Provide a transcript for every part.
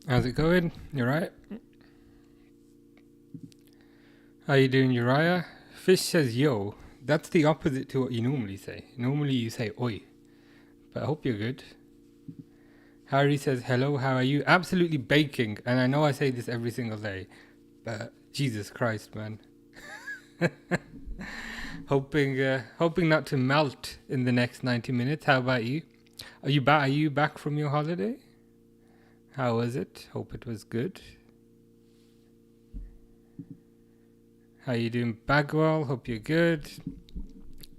How's it going? You right? How you doing, Uriah? Fish says yo. That's the opposite to what you normally say. Normally you say oi. But I hope you're good. Harry says hello, how are you? Absolutely baking. And I know I say this every single day. But Jesus Christ, man. hoping not to melt in the next 90 minutes. How about you? Are you back from your holiday? How was it? Hope it was good. How you doing, Bagwell? Hope you're good.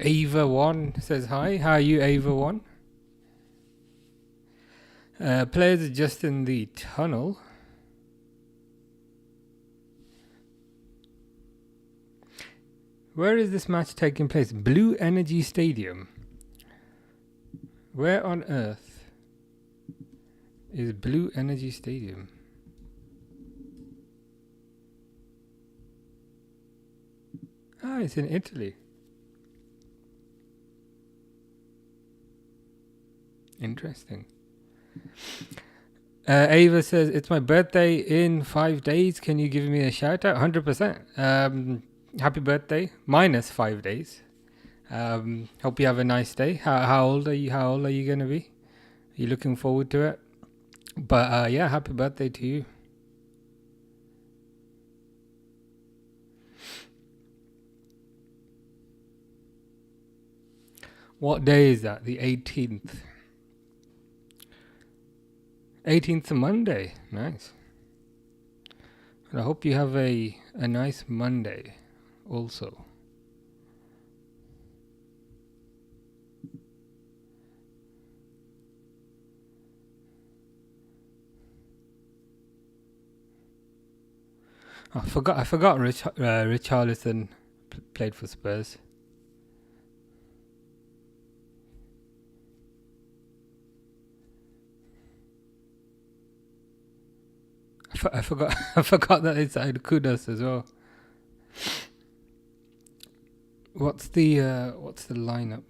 Ava1 says hi. How are you, Ava1? Players are just in the tunnel. Where is this match taking place? Blue Energy Stadium. Where on earth is Blue Energy Stadium? Ah, it's in Italy. Interesting. Ava says, it's my birthday in 5 days. Can you give me a shout out? 100%. Happy birthday. Minus 5 days. Hope you have a nice day. How old are you? How old are you going to be? Are you looking forward to it? But yeah, happy birthday to you. What day is that? The 18th. 18th Monday. Nice. And I hope you have a nice Monday also. I forgot Richarlison played for Spurs. I forgot that it's Kudus as well. What's the lineup?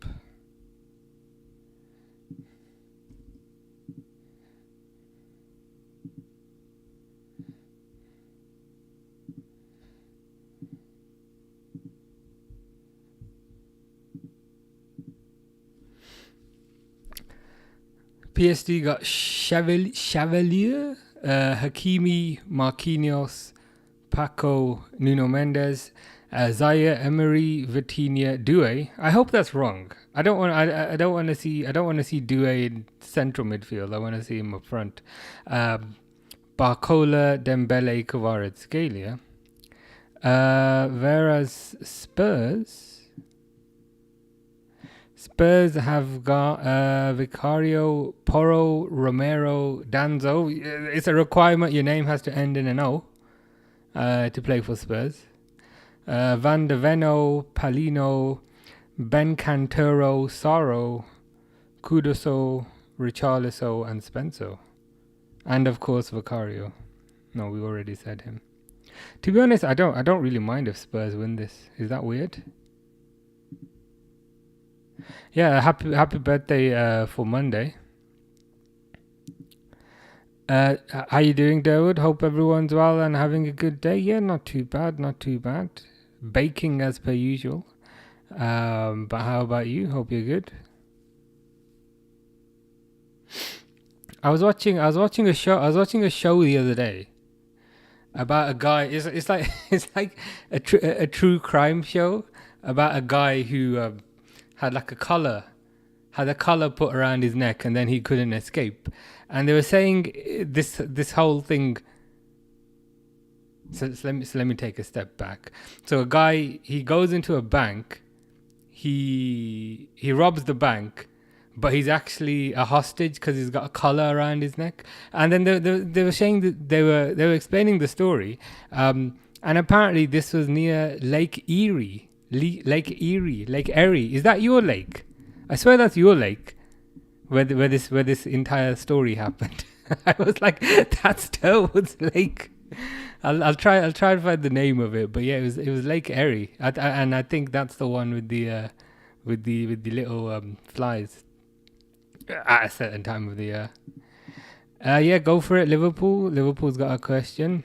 PSG got Chevalier, Hakimi, Marquinhos, Paco, Nuno Mendes, Zaya, Emery, Vitinha, Doué. I hope that's wrong. I don't want to see Doué in central midfield. I want to see him up front. Barcola, Dembele, Kvaratskhelia. Whereas Spurs have got Vicario, Porro, Romero, Danzo. It's a requirement your name has to end in an O to play for Spurs. Van de Veno, Palino, Ben Cantero, Saro, Kudoso, Richarlison, and Spencer. And of course Vicario. No, we already said him. To be honest, I don't really mind if Spurs win this. Is that weird? Yeah, happy birthday for Monday. How you doing, Dawood? Hope everyone's well and having a good day. Yeah, not too bad. Baking as per usual. But how about you? Hope you're good. I was watching a show. I was watching a show the other day about a guy. It's like a true crime show about a guy who had like a collar put around his neck, and then he couldn't escape. And they were saying this whole thing. So let me take a step back. So a guy, he goes into a bank, he robs the bank, but he's actually a hostage because he's got a collar around his neck. And then they were saying that they were explaining the story, and apparently this was near Lake Erie. Lake Erie. Is that your lake? I swear that's your lake, where this entire story happened. I was like, that's Turwood's lake. I'll try to find the name of it, but yeah, it was Lake Erie, and I think that's the one with the little flies at a certain time of the year. Yeah, go for it, Liverpool. Liverpool's got a question.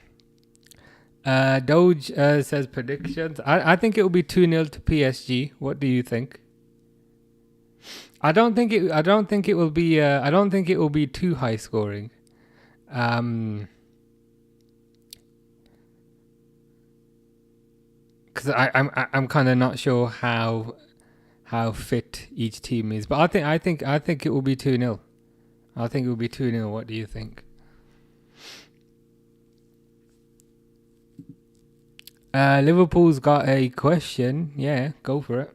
Doge says predictions. I think it will be 2-0 to PSG. What do you think? I don't think it will be. I don't think it will be too high scoring. Because I'm kind of not sure how fit each team is, but I think it will be 2-0. I think it will be 2-0. What do you think? Liverpool's got a question. Yeah, go for it.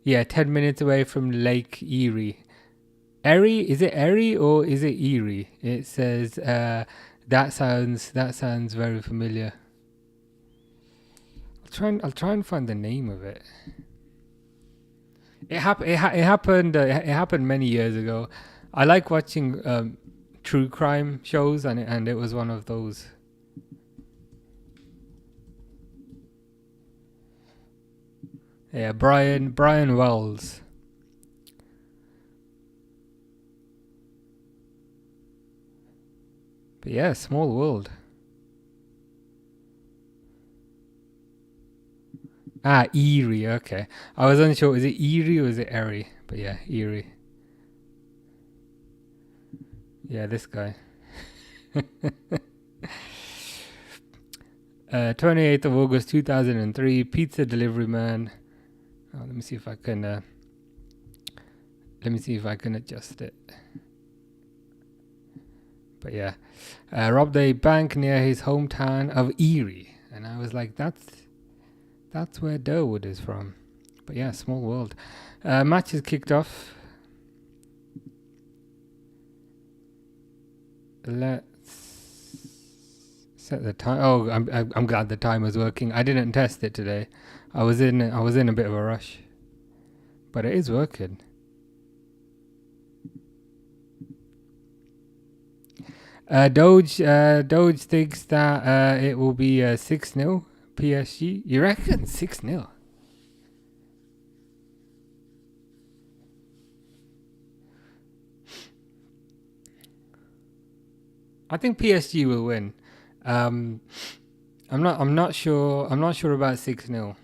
Yeah, 10 minutes away from Lake Erie. Erie? Is it Erie or is it Erie? It says that sounds very familiar. I'll try and find the name of it. It happened many years ago. I like watching true crime shows, and it was one of those. Yeah, Brian Wells. But yeah, small world. Erie. Okay, I was unsure. Is it Erie or is it Erie? But yeah, Erie. Yeah, this guy. 28th of August 2003. Pizza delivery man. Let me see if I can. Let me see if I can adjust it. But yeah, robbed a bank near his hometown of Erie, and I was like, that's where Durwood is from. But yeah, small world. Match is kicked off. Let's set the time. Oh, I'm glad the timer's working. I didn't test it today. I was in a bit of a rush, but it is working. Doge thinks that it will be 6-0 PSG. You reckon 6-0? I think PSG will win. I'm not sure about 6-0.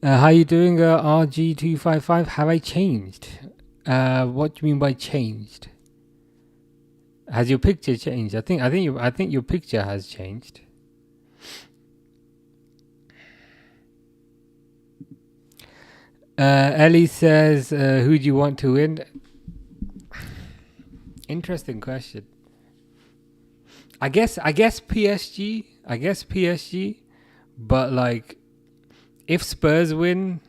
How you doing, RG255? Have I changed? What do you mean by changed? Has your picture changed? I think your picture has changed. Ellie says, who do you want to win? Interesting question. I guess PSG. But like, if Spurs win,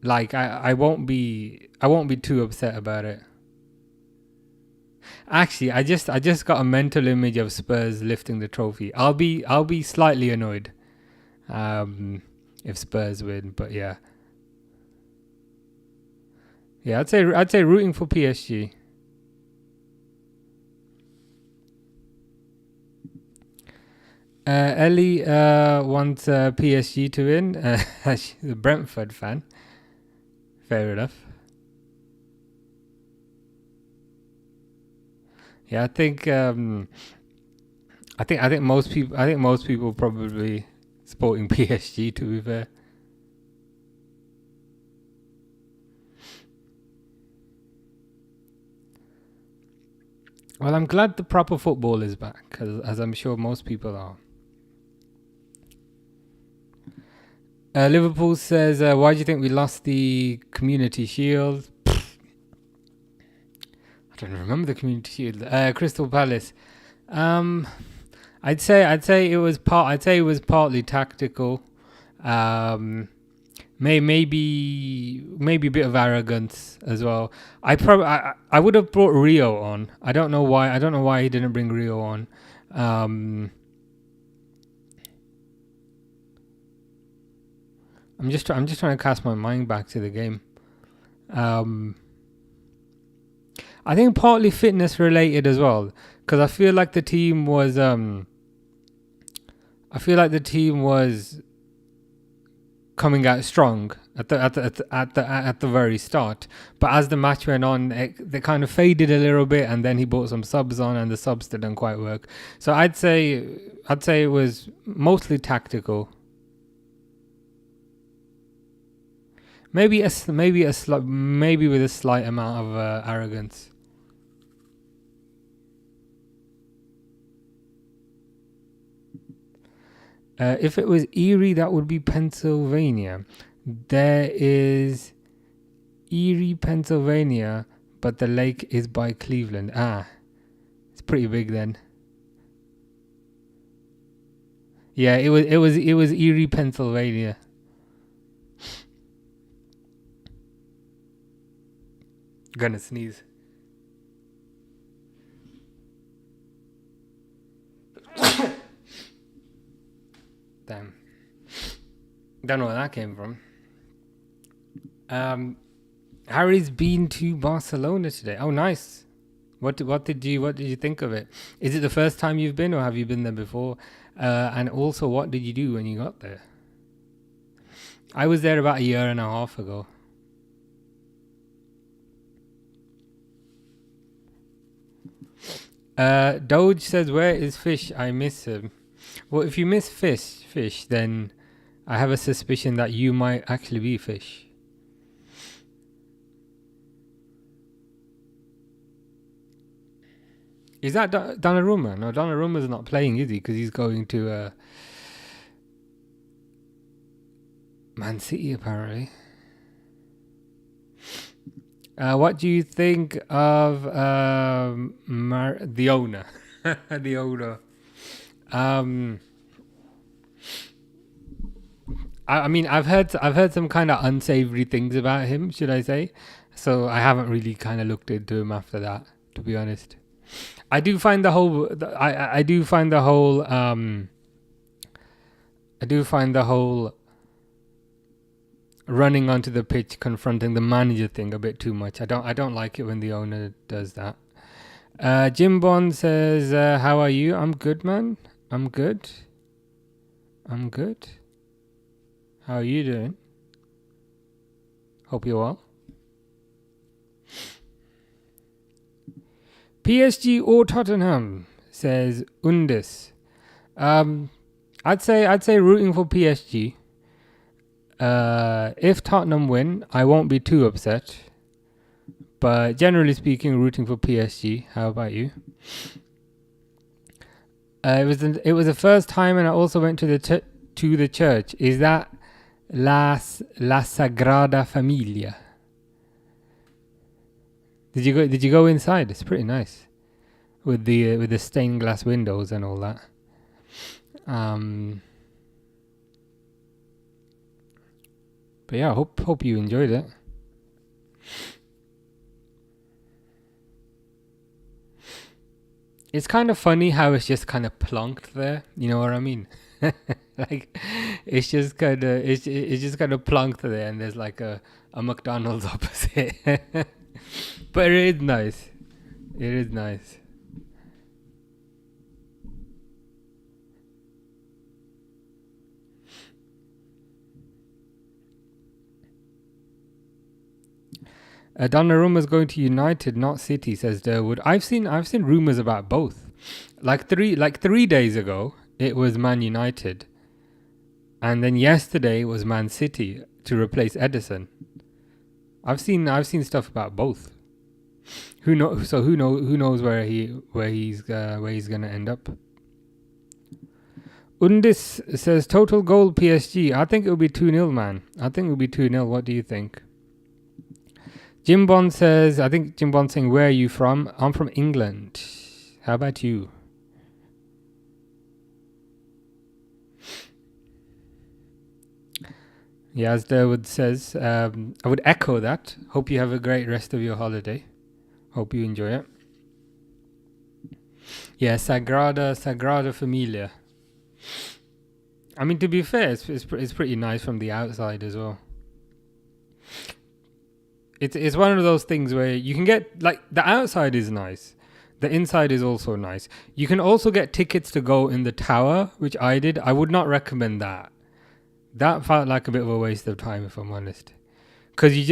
like I won't be too upset about it. Actually, I just got a mental image of Spurs lifting the trophy. I'll be slightly annoyed if Spurs win, but yeah. Yeah, I'd say rooting for PSG. Ellie wants PSG to win. She's a Brentford fan. Fair enough. Yeah, I think most people probably supporting PSG, to be fair. Well, I'm glad the proper football is back, as I'm sure most people are. Liverpool says, why do you think we lost the Community Shield? I don't remember the Community Shield. Crystal Palace. I'd say it was partly tactical. Maybe a bit of arrogance as well. I would have brought Rio on. I don't know why he didn't bring Rio on. I'm just trying to cast my mind back to the game. I think partly fitness related as well, because I feel like the team was I feel like the team was coming out strong at the very start, but as the match went on, they kind of faded a little bit, and then he brought some subs on, and the subs didn't quite work. So I'd say it was mostly tactical. Maybe with a slight amount of arrogance. If it was Erie, that would be Pennsylvania. There is Erie, Pennsylvania, but the lake is by Cleveland. It's pretty big then. Yeah, it was Erie, Pennsylvania. Gonna sneeze. Damn. Don't know where that came from. Harry's been to Barcelona today. Oh, nice. What did you think of it? Is it the first time you've been, or have you been there before? And also, what did you do when you got there? I was there about a year and a half ago. Doge says, "Where is Fish? I miss him." Well, if you miss Fish, then I have a suspicion that you might actually be Fish. Is that Donnarumma? No, Donnarumma's not playing, is he? Because he's going to Man City, apparently. What do you think of the owner? The owner. I mean, I've heard some kind of unsavory things about him, should I say? So I haven't really kind of looked into him after that, to be honest. I do find the whole running onto the pitch confronting the manager thing a bit too much. I don't like it when the owner does that. Jim Bond says, "How are you?" I'm good, man. I'm good. How are you doing? Hope you're well. PSG or Tottenham, says Undis. I'd say rooting for PSG. If Tottenham win, I won't be too upset. But generally speaking, rooting for PSG. How about you? It was the first time, and I also went to the church. Is that La Sagrada Familia? Did you go inside? It's pretty nice, with the stained glass windows and all that. But yeah, hope you enjoyed it. It's kind of funny how it's just kind of plonked there. You know what I mean? Like it's just kind of plonked there, and there's like a McDonald's opposite. But it is nice. It is nice. Donnarumma's going to United, not City, says Durwood. I've seen rumours about both. Like 3 days ago, it was Man United, and then yesterday it was Man City to replace Edison. I've seen stuff about both. Who knows where he's gonna end up. Undis says total goal PSG. I think it'll be 2-0, man. I think it'll be 2-0. What do you think? Jim Bond says, I think Jim Bond's saying, where are you from? I'm from England. How about you? Yeah, as Durwood says, I would echo that. Hope you have a great rest of your holiday. Hope you enjoy it. Yeah, Sagrada Familia. I mean, to be fair, it's pretty nice from the outside as well. It's one of those things where you can get, like, the outside is nice. The inside is also nice. You can also get tickets to go in the tower, which I did. I would not recommend that. That felt like a bit of a waste of time, if I'm honest. Because you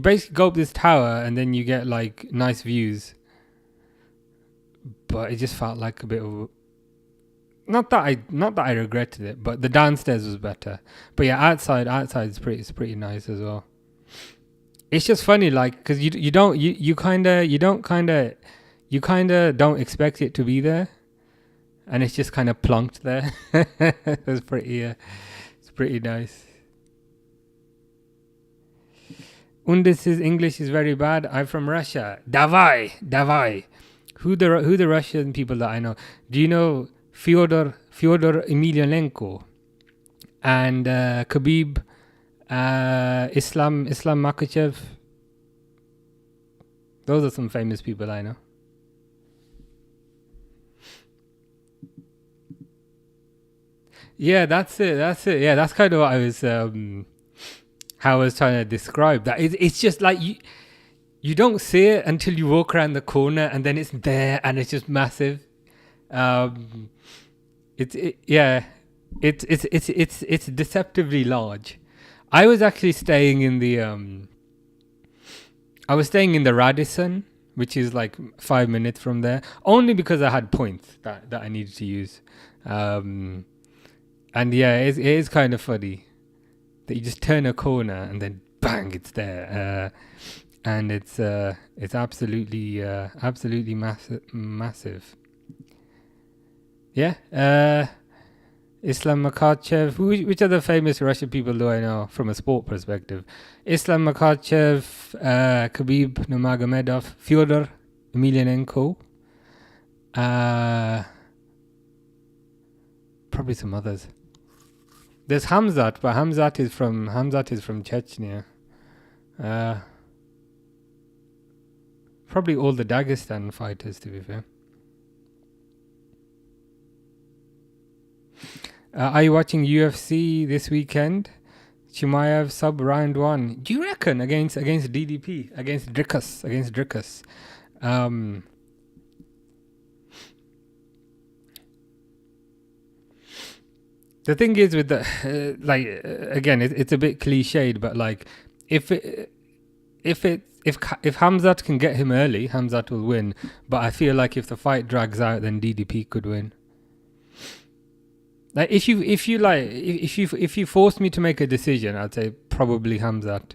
basically go up this tower and then you get like nice views. But it just felt like a bit of... Not that I regretted it, but the downstairs was better. But yeah, outside is pretty nice as well. It's just funny, like, because you kind of don't expect it to be there, and it's just kind of plunked there. It's pretty nice. Undis's English is very bad. I'm from Russia. Davai. Who the Russian people that I know? Do you know Fyodor Emelianenko and Khabib? Islam Makhachev. Those are some famous people I know. Yeah, that's it. Yeah, that's kind of what I was how I was trying to describe that. It's just like you don't see it until you walk around the corner, and then it's there, and it's just massive. It's deceptively large. I was actually staying in the Radisson, which is like 5 minutes from there, only because I had points that I needed to use. And yeah, it is kind of funny that you just turn a corner and then bang, it's there. And it's absolutely massive. Yeah. Islam Makhachev. Which other famous Russian people do I know from a sport perspective? Islam Makhachev, Khabib Nurmagomedov, Fyodor Emelianenko. Probably some others. There's Hamzat, but Hamzat is from Chechnya. Probably all the Dagestan fighters, to be fair. Are you watching UFC this weekend? Chimaev sub round 1. Do you reckon against DDP, against Dricus? The thing is with the again, it's a bit cliched, but like if Hamzat can get him early, Hamzat will win. But I feel like if the fight drags out, then DDP could win. Like if you forced me to make a decision, I'd say probably Hamzat.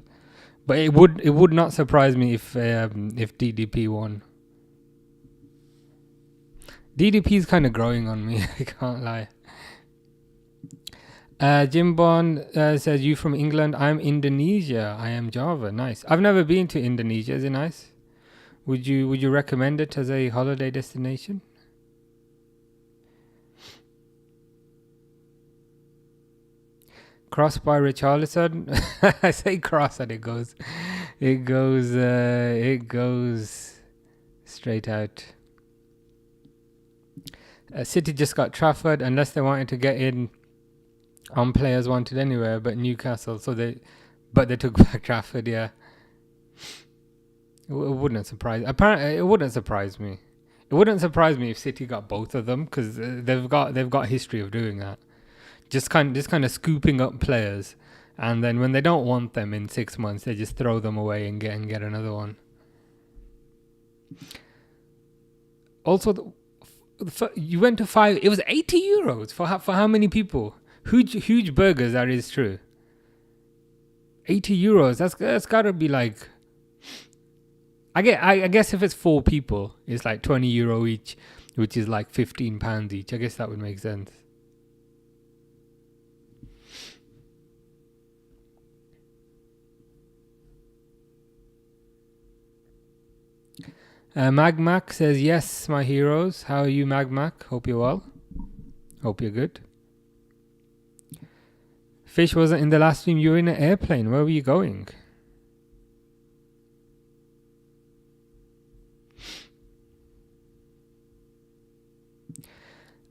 But it would not surprise me if DDP won. DDP is kind of growing on me. I can't lie. Jimbon says, you from England? I'm Indonesia. I am Java. Nice. I've never been to Indonesia. Is it nice? Would you recommend it as a holiday destination? Cross by Richarlison. I say cross and it goes straight out. City just got Trafford, unless they wanted to get in on players wanted anywhere but Newcastle, they took back Trafford. Yeah, it wouldn't surprise. Apparently, it wouldn't surprise me. It wouldn't surprise me if City got both of them, because they've got history of doing that. Just kind of scooping up players, and then when they don't want them in 6 months, they just throw them away and get another one. Also, you went to 5. It was 80 euros for how many people? Huge burgers. That is true. 80 euros. That's gotta be like. I guess if it's 4 people, it's like €20 each, which is like £15 each. I guess that would make sense. Magmac says, yes, my heroes. How are you, Magmac? Hope you're well. Hope you're good. Fish wasn't in the last stream. You were in an airplane. Where were you going?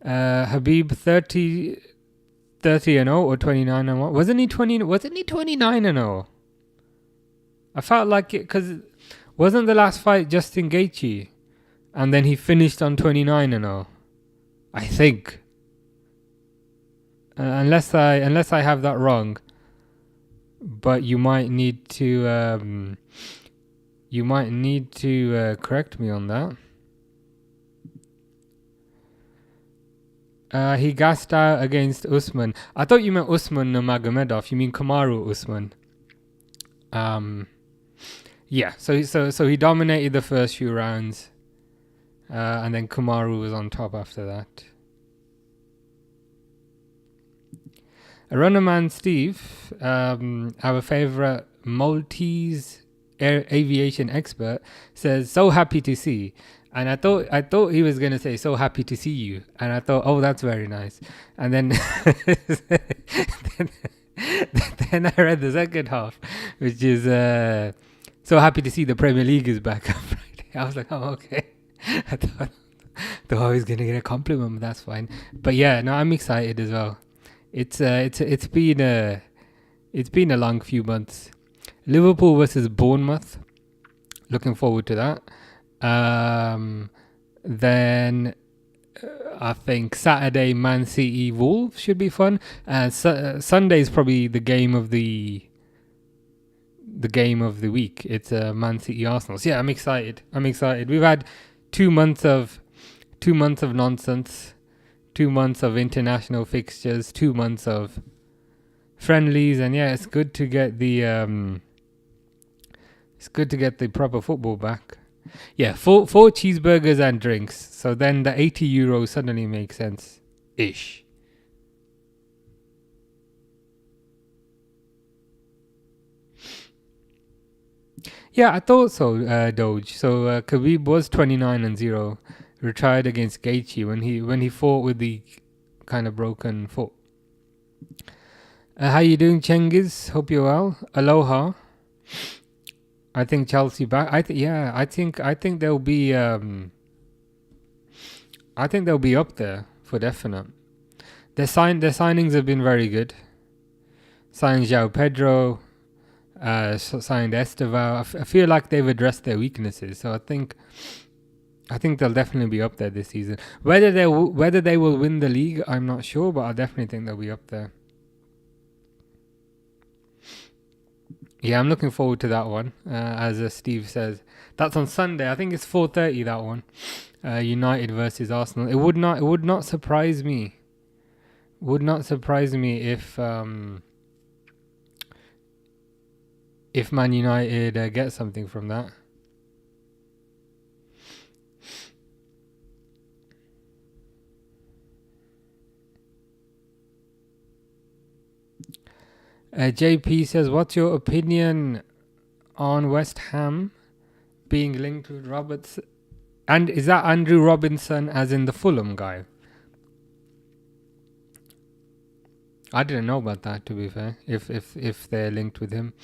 Habib 30 and 0 or 29 and 1? Wasn't he 29 and 0? I felt like it because wasn't the last fight Justin Gaethje? and then he finished on 29-0. I think, unless I have that wrong, but you might need to correct me on that. He gassed out against Usman. I thought you meant Usman Nurmagomedov. You mean Kamaru Usman? Yeah. So he dominated the first few rounds, and then Kamaru was on top after that. A runnerman Steve, our favorite Maltese aviation expert, says, "So happy to see." And I thought he was gonna say, "So happy to see you." And I thought, "Oh, that's very nice." And then then I read the second half, which is, "So happy to see the Premier League is back on Friday." I was like, "Oh, okay." I thought I was gonna get a compliment, but that's fine. But yeah, no, I'm excited as well. It's been a long few months. Liverpool versus Bournemouth. Looking forward to that. Then I think Saturday Man City Wolves should be fun. Sunday is probably the game of the week. It's Man City Arsenal. So yeah, I'm excited. We've had 2 months of nonsense. 2 months of international fixtures, 2 months of friendlies, and yeah, it's good to get the proper football back. Yeah, four cheeseburgers and drinks. So then the €80 suddenly makes sense, ish. Yeah, I thought so, Doge. So Khabib was 29-0. Retired against Gaethje when he fought with the kind of broken foot. How you doing, Cengiz? Hope you're well. Aloha. I think Chelsea back. I think they'll be up there for definite. Their signings have been very good. Signed João Pedro. Signed Esteval. I feel like they've addressed their weaknesses. So I think they'll definitely be up there this season. Whether they will win the league, I'm not sure, but I definitely think they'll be up there. Yeah, I'm looking forward to that one. As Steve says, that's on Sunday. I think it's 4:30. That one, United versus Arsenal. It would not surprise me. Would not surprise me if Man United get something from that. JP says, "What's your opinion on West Ham being linked with Roberts?" And is that Andrew Robinson, as in the Fulham guy? I didn't know about that, to be fair. If they're linked with him,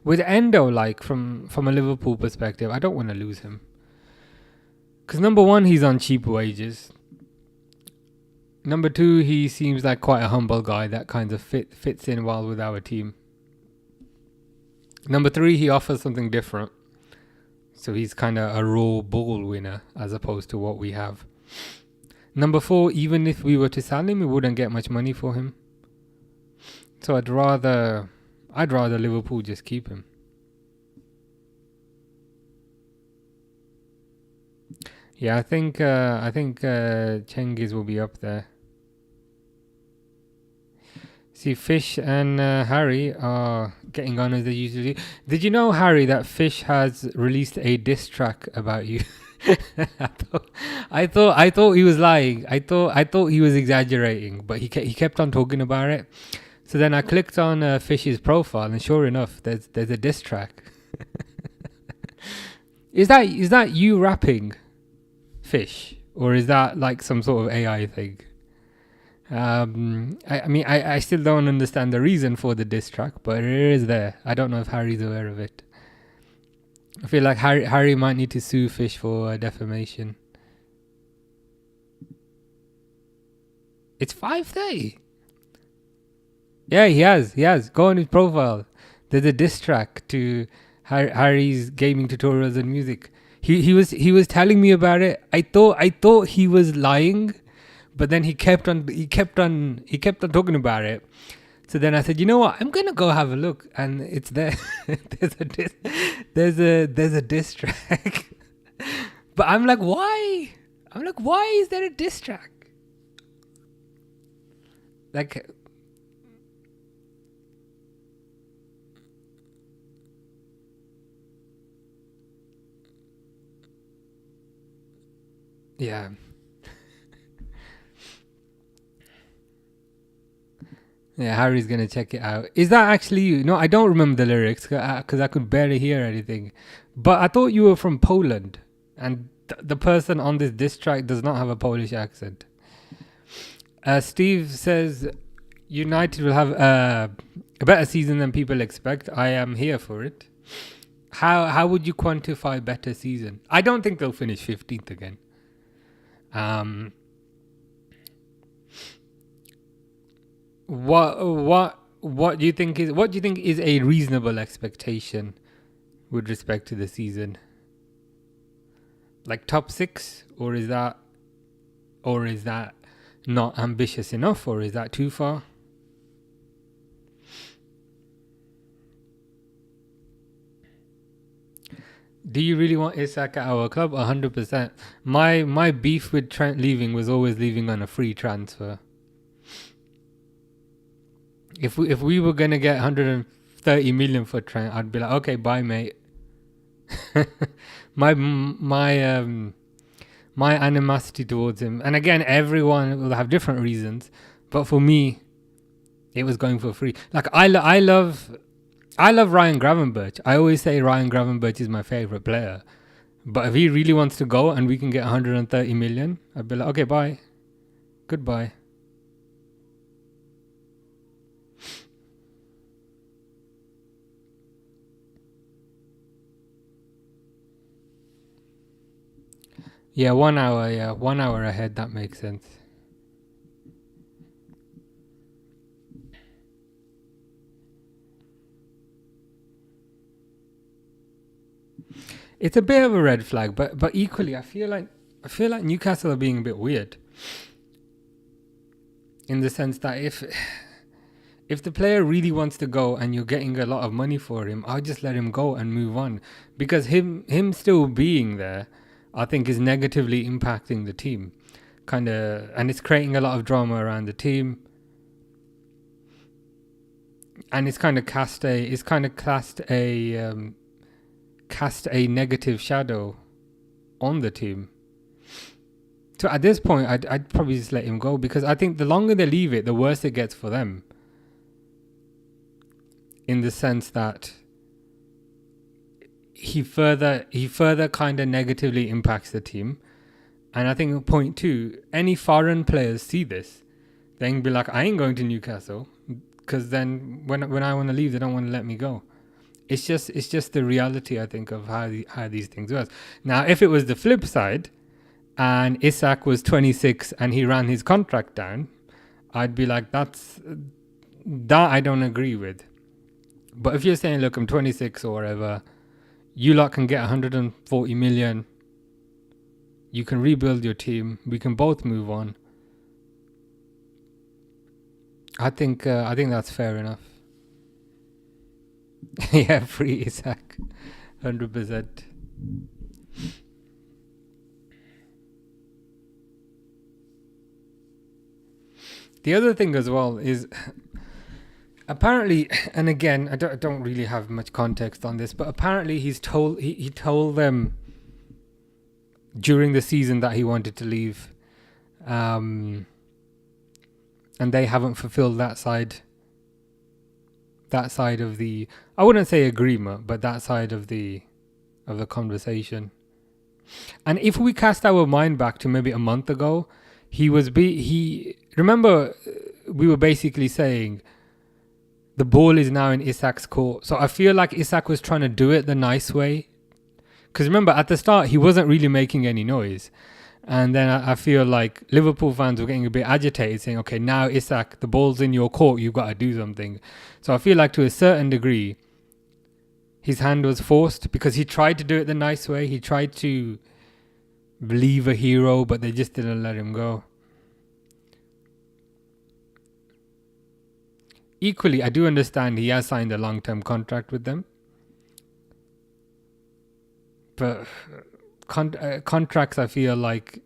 with Endo, like from a Liverpool perspective, I don't want to lose him. Because number one, he's on cheap wages. Number two, he seems like quite a humble guy that kind of fits in well with our team. Number three, he offers something different. So he's kind of a raw ball winner as opposed to what we have. Number four, even if we were to sell him, we wouldn't get much money for him. So I'd rather Liverpool just keep him. Yeah, I think Cengiz will be up there. See, Fish and Harry are getting on as they usually do. Did you know, Harry, that Fish has released a diss track about you? I thought he was lying. I thought he was exaggerating, but he kept on talking about it. So then I clicked on Fish's profile, and sure enough, there's a diss track. Is that you rapping, Fish, or is that like some sort of AI thing? I mean, I still don't understand the reason for the diss track, but it is there. I don't know if Harry's aware of it. I feel like Harry might need to sue Fish for defamation. It's 5:30. Yeah, he has. Go on his profile. There's a diss track to Harry's gaming tutorials and music. he was telling me about it. I thought he was lying, but then he kept on talking about it. So then I said, you know what? I'm gonna go have a look, and it's there. there's a diss track. But I'm like, why? Why is there a diss track? Like, yeah. Yeah, Harry's gonna check it out. Is that actually you? No, I don't remember the lyrics because I could barely hear anything. But I thought you were from Poland, and the person on this diss track does not have a Polish accent. Steve says United will have a better season than people expect. I am here for it. How would you quantify better season? I don't think they'll finish 15th again. What do you think is a reasonable expectation with respect to the season? Like top 6, or is that not ambitious enough, or is that too far? Do you really want Isak at our club? 100%. My beef with Trent leaving was always leaving on a free transfer. If we were gonna get 130 million for Trent, I'd be like, okay, bye, mate. my animosity towards him, and again, everyone will have different reasons, but for me, it was going for free. Like I love Ryan Gravenberch. I always say Ryan Gravenberch is my favorite player, but if he really wants to go and we can get 130 million, I'd be like, okay, bye, goodbye. Yeah, 1 hour. Yeah, 1 hour ahead. That makes sense. It's a bit of a red flag, but equally, I feel like Newcastle are being a bit weird in the sense that if the player really wants to go and you're getting a lot of money for him, I'll just let him go and move on, because him still being there, I think, is negatively impacting the team, kind of, and it's creating a lot of drama around the team, and it's kind of cast a negative shadow on the team. So at this point, I'd probably just let him go, because I think the longer they leave it, the worse it gets for them. In the sense that he further kind of negatively impacts the team. And I think point 2, any foreign players see this, they can be like, I ain't going to Newcastle, because then when I want to leave, they don't want to let me go. It's just the reality, I think, of how these things work. Now, if it was the flip side, and Isak was 26 and he ran his contract down, I'd be like, that I don't agree with. But if you're saying, look, I'm 26 or whatever, you lot can get 140 million, you can rebuild your team, we can both move on, I think that's fair enough. Yeah, free Isak, 100%. The other thing as well is, apparently, and again, I don't really have much context on this, but apparently he told them during the season that he wanted to leave, and they haven't fulfilled that side of the, I wouldn't say agreement, but that side of the conversation. And if we cast our mind back to maybe a month ago, remember we were basically saying the ball is now in Isak's court. So I feel like Isak was trying to do it the nice way, because remember at the start he wasn't really making any noise, and then I feel like Liverpool fans were getting a bit agitated, saying, okay, now Isak, the ball's in your court, you've got to do something. So I feel like to a certain degree his hand was forced because he tried to do it the nice way. He tried to leave a hero, but they just didn't let him go. Equally, I do understand he has signed a long-term contract with them. But contracts, I feel like,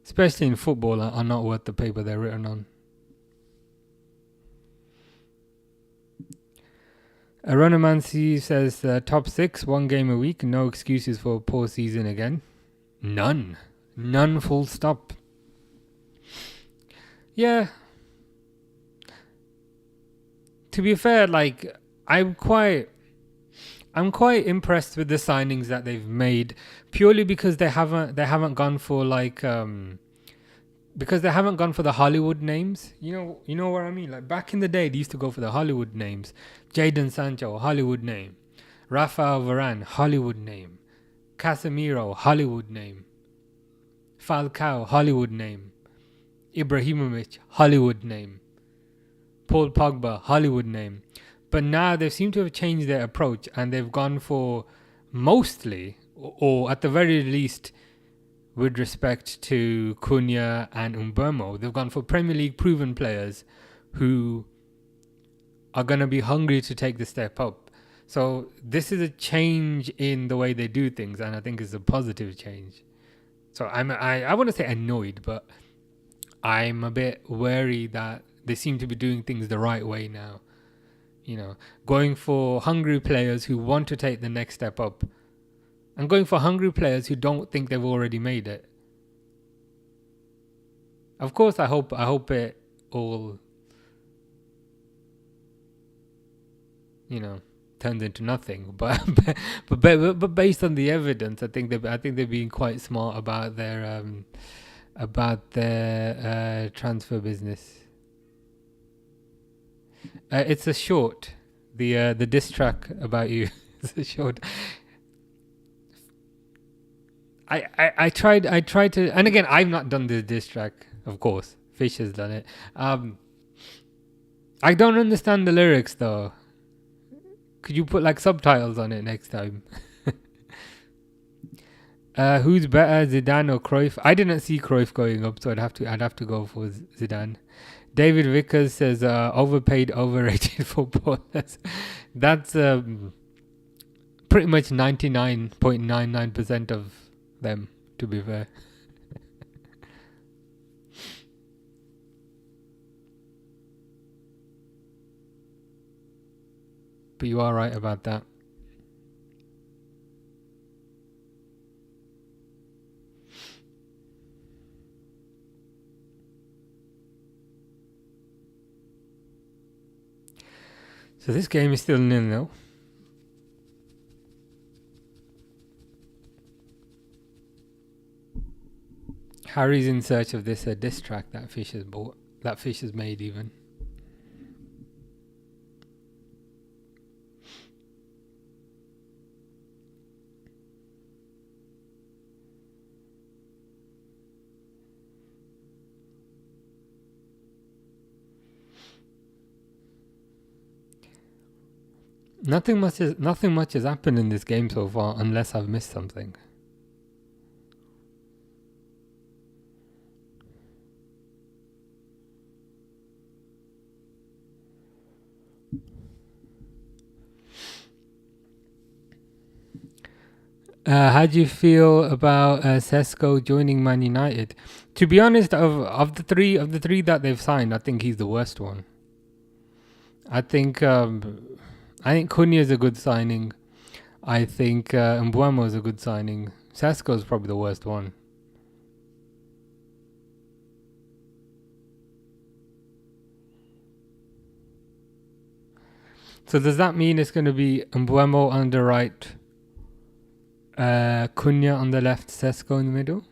especially in football, are not worth the paper they're written on. Aronomancy says top 6, 1 game a week, no excuses for a poor season again. None full stop. Yeah, to be fair, like, I'm quite impressed with the signings that they've made, purely because they haven't gone for like because they haven't gone for the Hollywood names. You know what I mean? Like, back in the day, they used to go for the Hollywood names. Jadon Sancho, Hollywood name. Rafael Varane, Hollywood name. Casemiro, Hollywood name. Falcao, Hollywood name. Ibrahimovic, Hollywood name. Paul Pogba, Hollywood name. But now they seem to have changed their approach, and they've gone for mostly, or at the very least, with respect to Cunha and Mbeumo, they've gone for Premier League proven players who are going to be hungry to take the step up. So this is a change in the way they do things, and I think it's a positive change. So I want to say annoyed, but I'm a bit wary that they seem to be doing things the right way now. Going for hungry players who want to take the next step up, and going for hungry players who don't think they've already made it. Of course, I hope it all, turns into nothing. But based on the evidence, I think they're being quite smart about their transfer business. It's a short. The diss track about you. It's a short. I tried to, and again, I've not done this diss track, of course. Fish has done it. I don't understand the lyrics though. Could you put like subtitles on it next time? Who's better, Zidane or Cruyff? I didn't see Cruyff going up, so I'd have to go for Zidane. David Vickers says overpaid, overrated footballers. That's pretty much 99.99% of them, to be fair. But you are right about that. So this game is still 0-0. Harry's in search of this diss track that Fish has bought. That Fish has made even. Nothing much has happened in this game so far, unless I've missed something. How do you feel about Sesko joining Man United? To be honest, of the three that they've signed, I think he's the worst one. I think Cunha is a good signing. I think Mbeumo is a good signing. Sesko is probably the worst one. So does that mean it's going to be Mbeumo on the right, Cunha on the left, Sesko in the middle?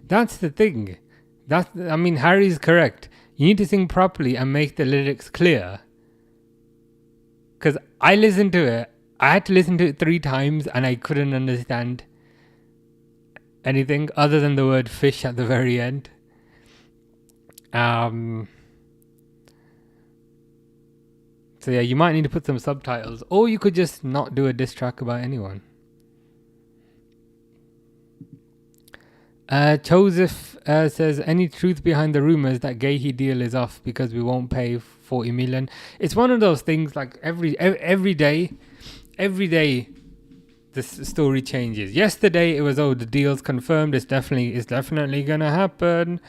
That's the thing. Harry's correct. You need to sing properly and make the lyrics clear. Because I listened to it. I had to listen to it 3 times and I couldn't understand anything other than the word fish at the very end. So So yeah, you might need to put some subtitles, or you could just not do a diss track about anyone. Joseph says, any truth behind the rumors that Gahey deal is off because we won't pay 40 million? It's one of those things like every day, this story changes. Yesterday it was, oh, the deal's confirmed. It's definitely gonna happen.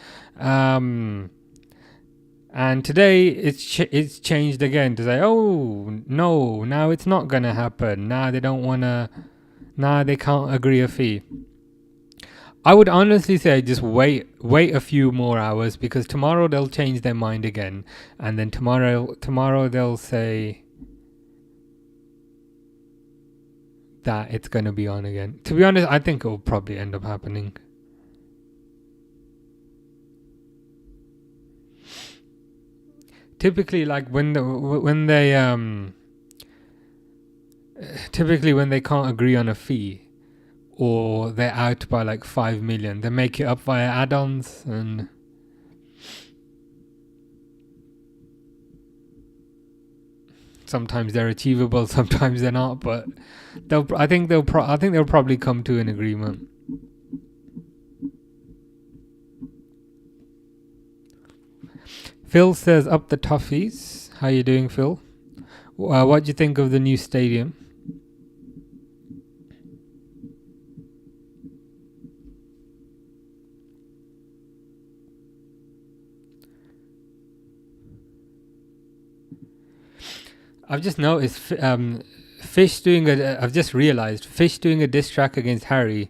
And today it's changed again to say, oh no, now it's not gonna happen. Now they don't wanna. Now they can't agree a fee. I would honestly say just wait a few more hours, because tomorrow they'll change their mind again, and then tomorrow they'll say that it's going to be on again. To be honest, I think it will probably end up happening. Typically, like when they can't agree on a fee, or they're out by like 5 million, they make it up via add-ons, and sometimes they're achievable, sometimes they're not. But I think they'll probably come to an agreement. Phil says, up the toughies. How you doing, Phil? What do you think of the new stadium? I've just noticed I've just realised Fish doing a diss track against Harry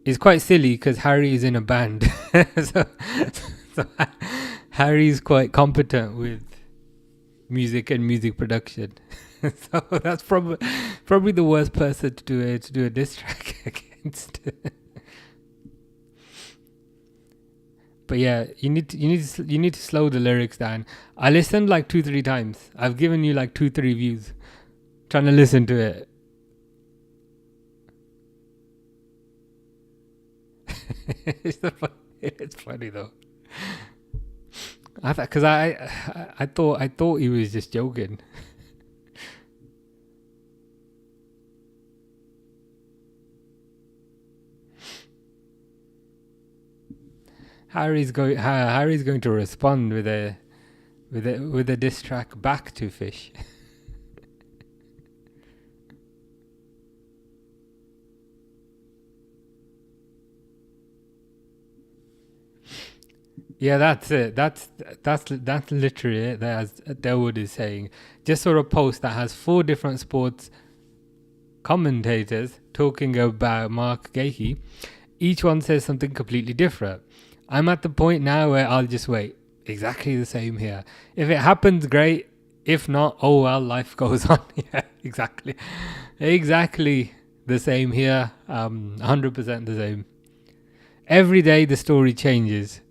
is quite silly, because Harry is in a band. so Harry's quite competent with music and music production. So that's probably the worst person to do a diss track against. But yeah, you need to slow the lyrics down. I listened like 2-3 times. I've given you like 2-3 views trying to listen to it. It's funny though. I thought he was just joking. Harry's going to respond with a diss track back to Fish. Yeah, that's it. That's literally it. As Dawood is saying, just sort of post that has 4 different sports commentators talking about Mark Gahey. Each one says something completely different. I'm at the point now where I'll just wait. Exactly the same here. If it happens, great. If not, oh well, life goes on. Yeah, exactly the same here. 100% the same. Every day the story changes.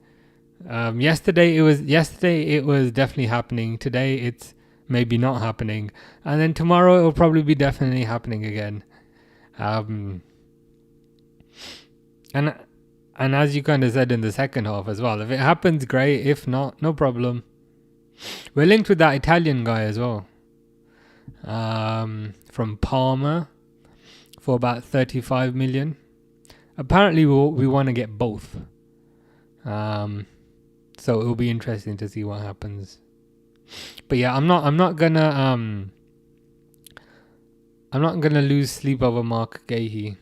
Yesterday it was definitely happening. Today it's maybe not happening, and then tomorrow it will probably be definitely happening again. And as you kind of said in the second half as well, if it happens, great. If not, no problem. We're linked with that Italian guy as well, from Parma, for about 35 million. Apparently we want to get both. So it'll be interesting to see what happens. But yeah, I'm not gonna lose sleep over Mark Gahey.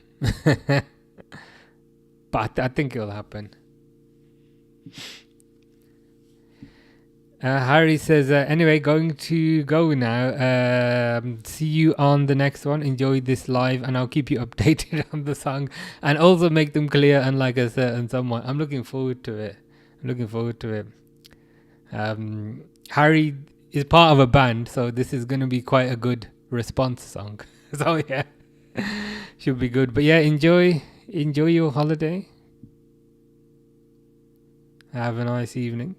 But I think it'll happen. Harry says, anyway, going to go now. See you on the next one. Enjoy this live, and I'll keep you updated on the song, and also make them clear, unlike a certain someone. I'm looking forward to it. Harry is part of a band, so this is going to be quite a good response song. So yeah, should be good. But yeah, enjoy your holiday. Have a nice evening.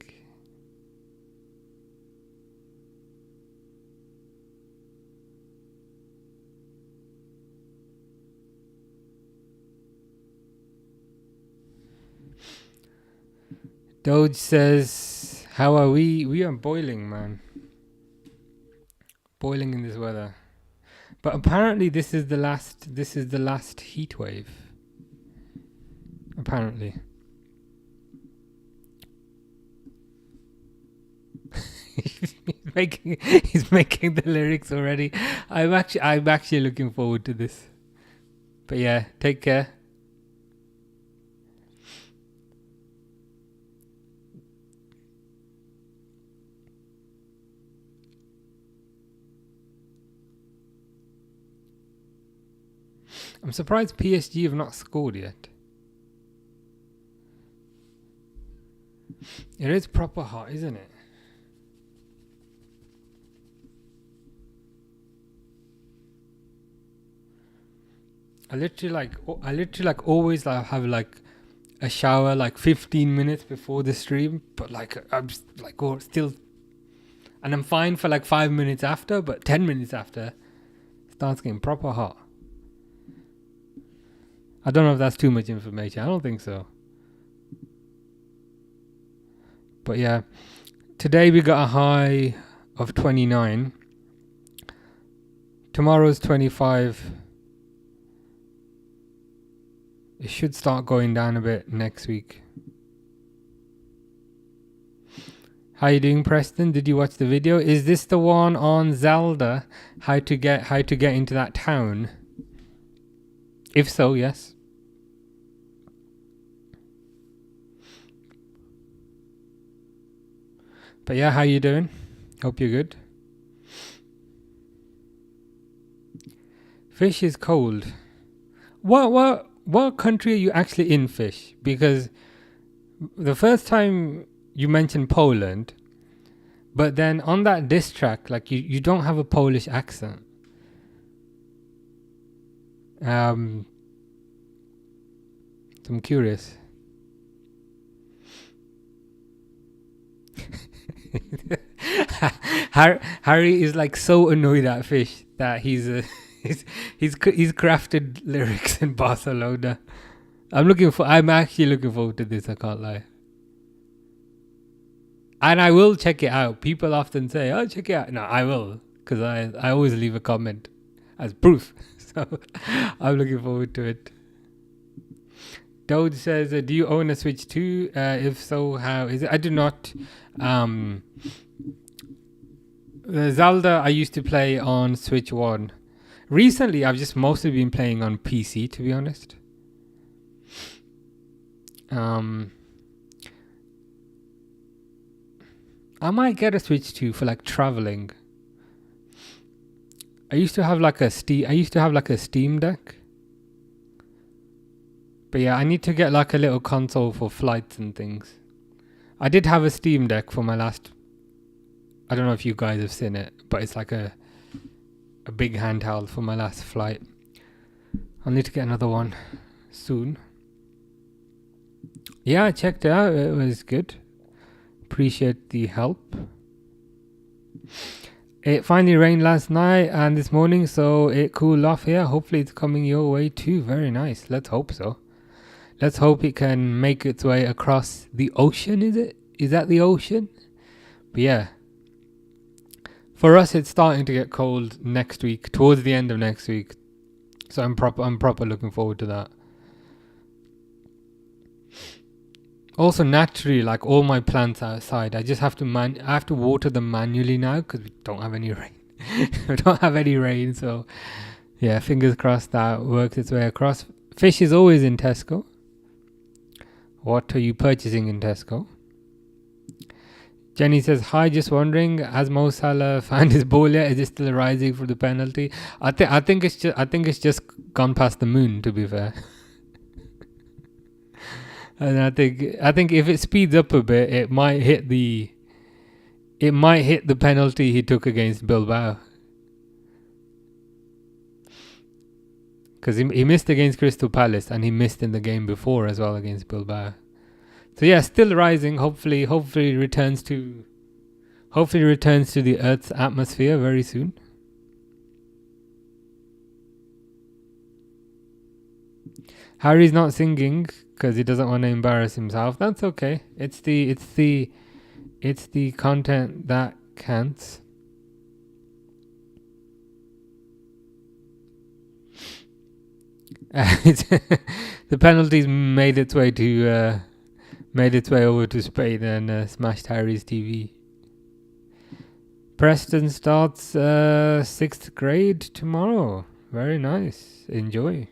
Doge says, how are we? We are boiling, man. boiling in this weather. But apparently this is the last heat wave. Apparently. he's making the lyrics already. I'm actually looking forward to this. But yeah, take care. I'm surprised PSG have not scored yet. It is proper hot, isn't it? I literally always have like a shower like 15 minutes before the stream, but like I'm just like still, and I'm fine for like 5 minutes after, but 10 minutes after it starts getting proper hot. I don't know if that's too much information. I don't think so. But yeah, today we got a high of 29. Tomorrow's 25. It should start going down a bit next week. How you doing, Preston? Did you watch the video? Is this the one on Zelda? How to get into that town? If so, yes. But yeah, how you doing? Hope you're good. Fish is cold. What country are you actually in, Fish? Because the first time you mentioned Poland, but then on that diss track, like you don't have a Polish accent. So I'm curious. Harry is like so annoyed at Fish that he's crafted lyrics in Barcelona. I'm actually looking forward to this, I can't lie. And I will check it out. People often say, "Oh, check it out." No, I will, because I always leave a comment as proof. So I'm looking forward to it. Dode says, "Do you own a Switch 2? If so, how is it?" I do not. The Zelda I used to play on Switch 1. Recently, I've just mostly been playing on PC, to be honest. I might get a Switch 2 for like traveling. I used to have like a Steam Deck. But yeah, I need to get like a little console for flights and things. I did have a Steam Deck for my last... I don't know if you guys have seen it, but it's like a big handheld for my last flight. I'll need to get another one soon. Yeah, I checked it out. It was good. Appreciate the help. It finally rained last night and this morning, so it cooled off here. Hopefully it's coming your way too. Very nice. Let's hope so. Let's hope it can make its way across the ocean, is it? Is that the ocean? But yeah. For us, it's starting to get cold next week, towards the end of next week. So I'm proper looking forward to that. Also, naturally, like all my plants outside, I just have to water them manually now because we don't have any rain. We don't have any rain, so yeah, fingers crossed that works its way across. Fish is always in Tesco. What are you purchasing in Tesco? Jenny says, "Hi, just wondering, has Mo Salah found his ball yet? Is it still rising for the penalty?" I think it's just gone past the moon, to be fair. And I think if it speeds up a bit, it might hit the penalty he took against Bilbao. Because he missed against Crystal Palace and he missed in the game before as well against Bilbao. So yeah, still rising. Hopefully returns to the Earth's atmosphere very soon. Harry's not singing because he doesn't want to embarrass himself. That's okay. It's the content that counts. The penalties made its way over to Spain and smashed Harry's TV. Preston starts 6th grade tomorrow. Very nice. Enjoy.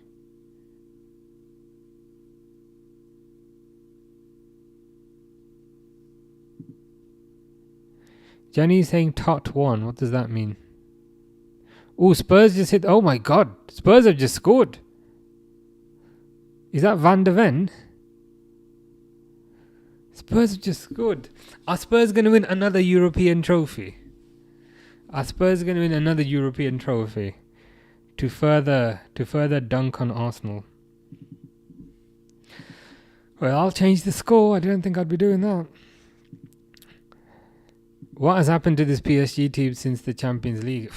Jenny's saying Tot won. What does that mean? Oh, Spurs just hit. Oh my god. Spurs have just scored. Is that Van de Ven? Spurs have just scored. Are Spurs going to win another European trophy? Are Spurs going to win another European trophy to further dunk on Arsenal? Well, I'll change the score. I didn't think I'd be doing that. What has happened to this PSG team since the Champions League?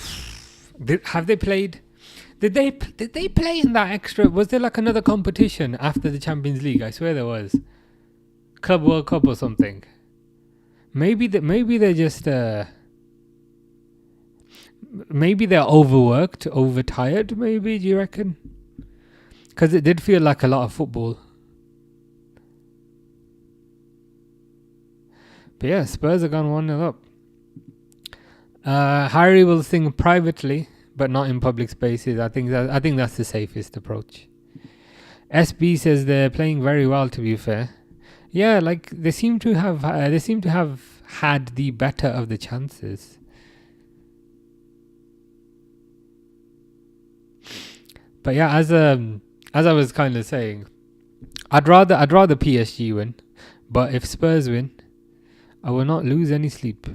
Have they played? Did they play in that extra? Was there like another competition after the Champions League? I swear there was. Club World Cup or something. Maybe they're just maybe they're overworked, overtired. Maybe, do you reckon? Because it did feel like a lot of football. But yeah, Spurs have gone 1-0 up. Harry will sing privately, but not in public spaces. I think that's the safest approach. SB says they're playing very well. To be fair, yeah, like they seem to have had the better of the chances. But yeah, as I was kind of saying, I'd rather PSG win, but if Spurs win, I will not lose any sleep.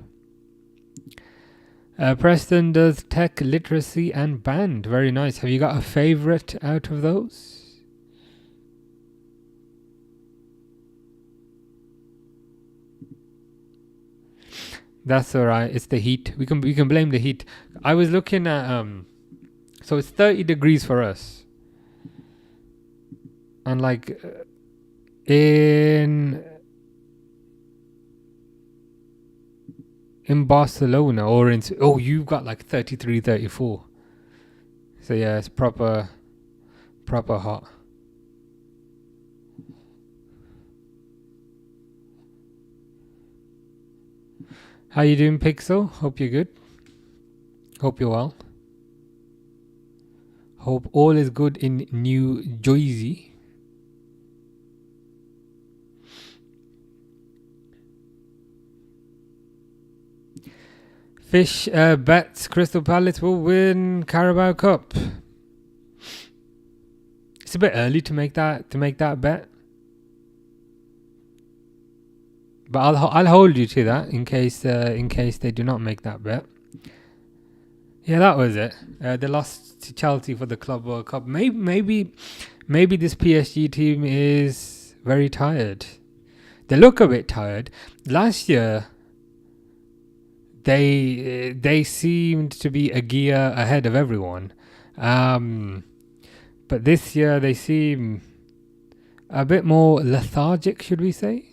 Preston does tech, literacy and band. Very nice. Have you got a favourite out of those? That's alright. It's the heat. We can blame the heat. I was looking at so it's 30 degrees for us. And like in Barcelona or you've got like 33, 34. So yeah, it's proper hot. How you doing, Pixel? Hope you're good. Hope you're well. Hope all is good in New Jersey. Fish bets Crystal Palace will win Carabao Cup. It's a bit early to make that bet, but I'll hold you to that in case they do not make that bet. Yeah, that was it. They lost to Chelsea for the Club World Cup. Maybe this PSG team is very tired. They look a bit tired. Last year, they seemed to be a gear ahead of everyone, but this year they seem a bit more lethargic, should we say?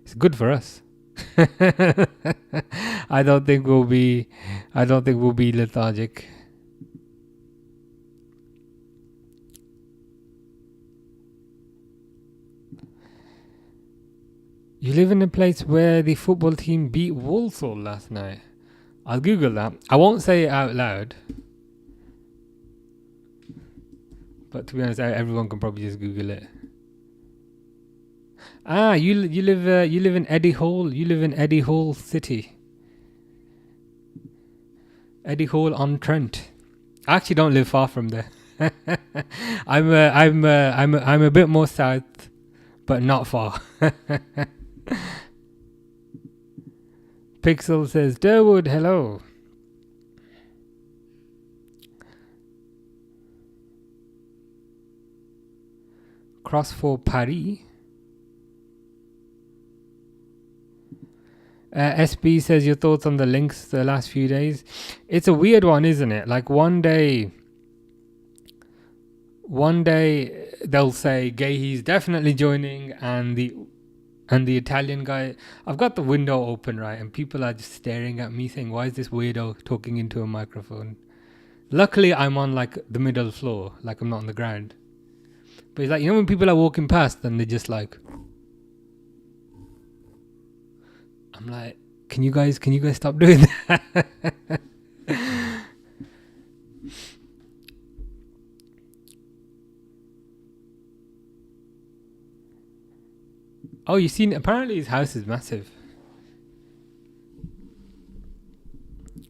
It's good for us. I don't think we'll be lethargic. You live in a place where the football team beat Walsall last night. I'll Google that. I won't say it out loud, but to be honest, everyone can probably just Google it. You live in Eddie Hall. You live in Eddie Hall City. Eddie Hall on Trent. I actually don't live far from there. I'm a bit more south, but not far. Pixel says, Durwood, hello. Cross for Paris. SB says your thoughts on the links the last few days. It's a weird one, isn't it? Like one day they'll say Gahey's definitely joining, and the And the Italian guy, I've got the window open, right? And people are just staring at me saying, why is this weirdo talking into a microphone? Luckily, I'm on like the middle floor, like I'm not on the ground. But it's like, you know, when people are walking past and they're just like, I'm like, can you guys stop doing that? Oh, you seen? Apparently, his house is massive.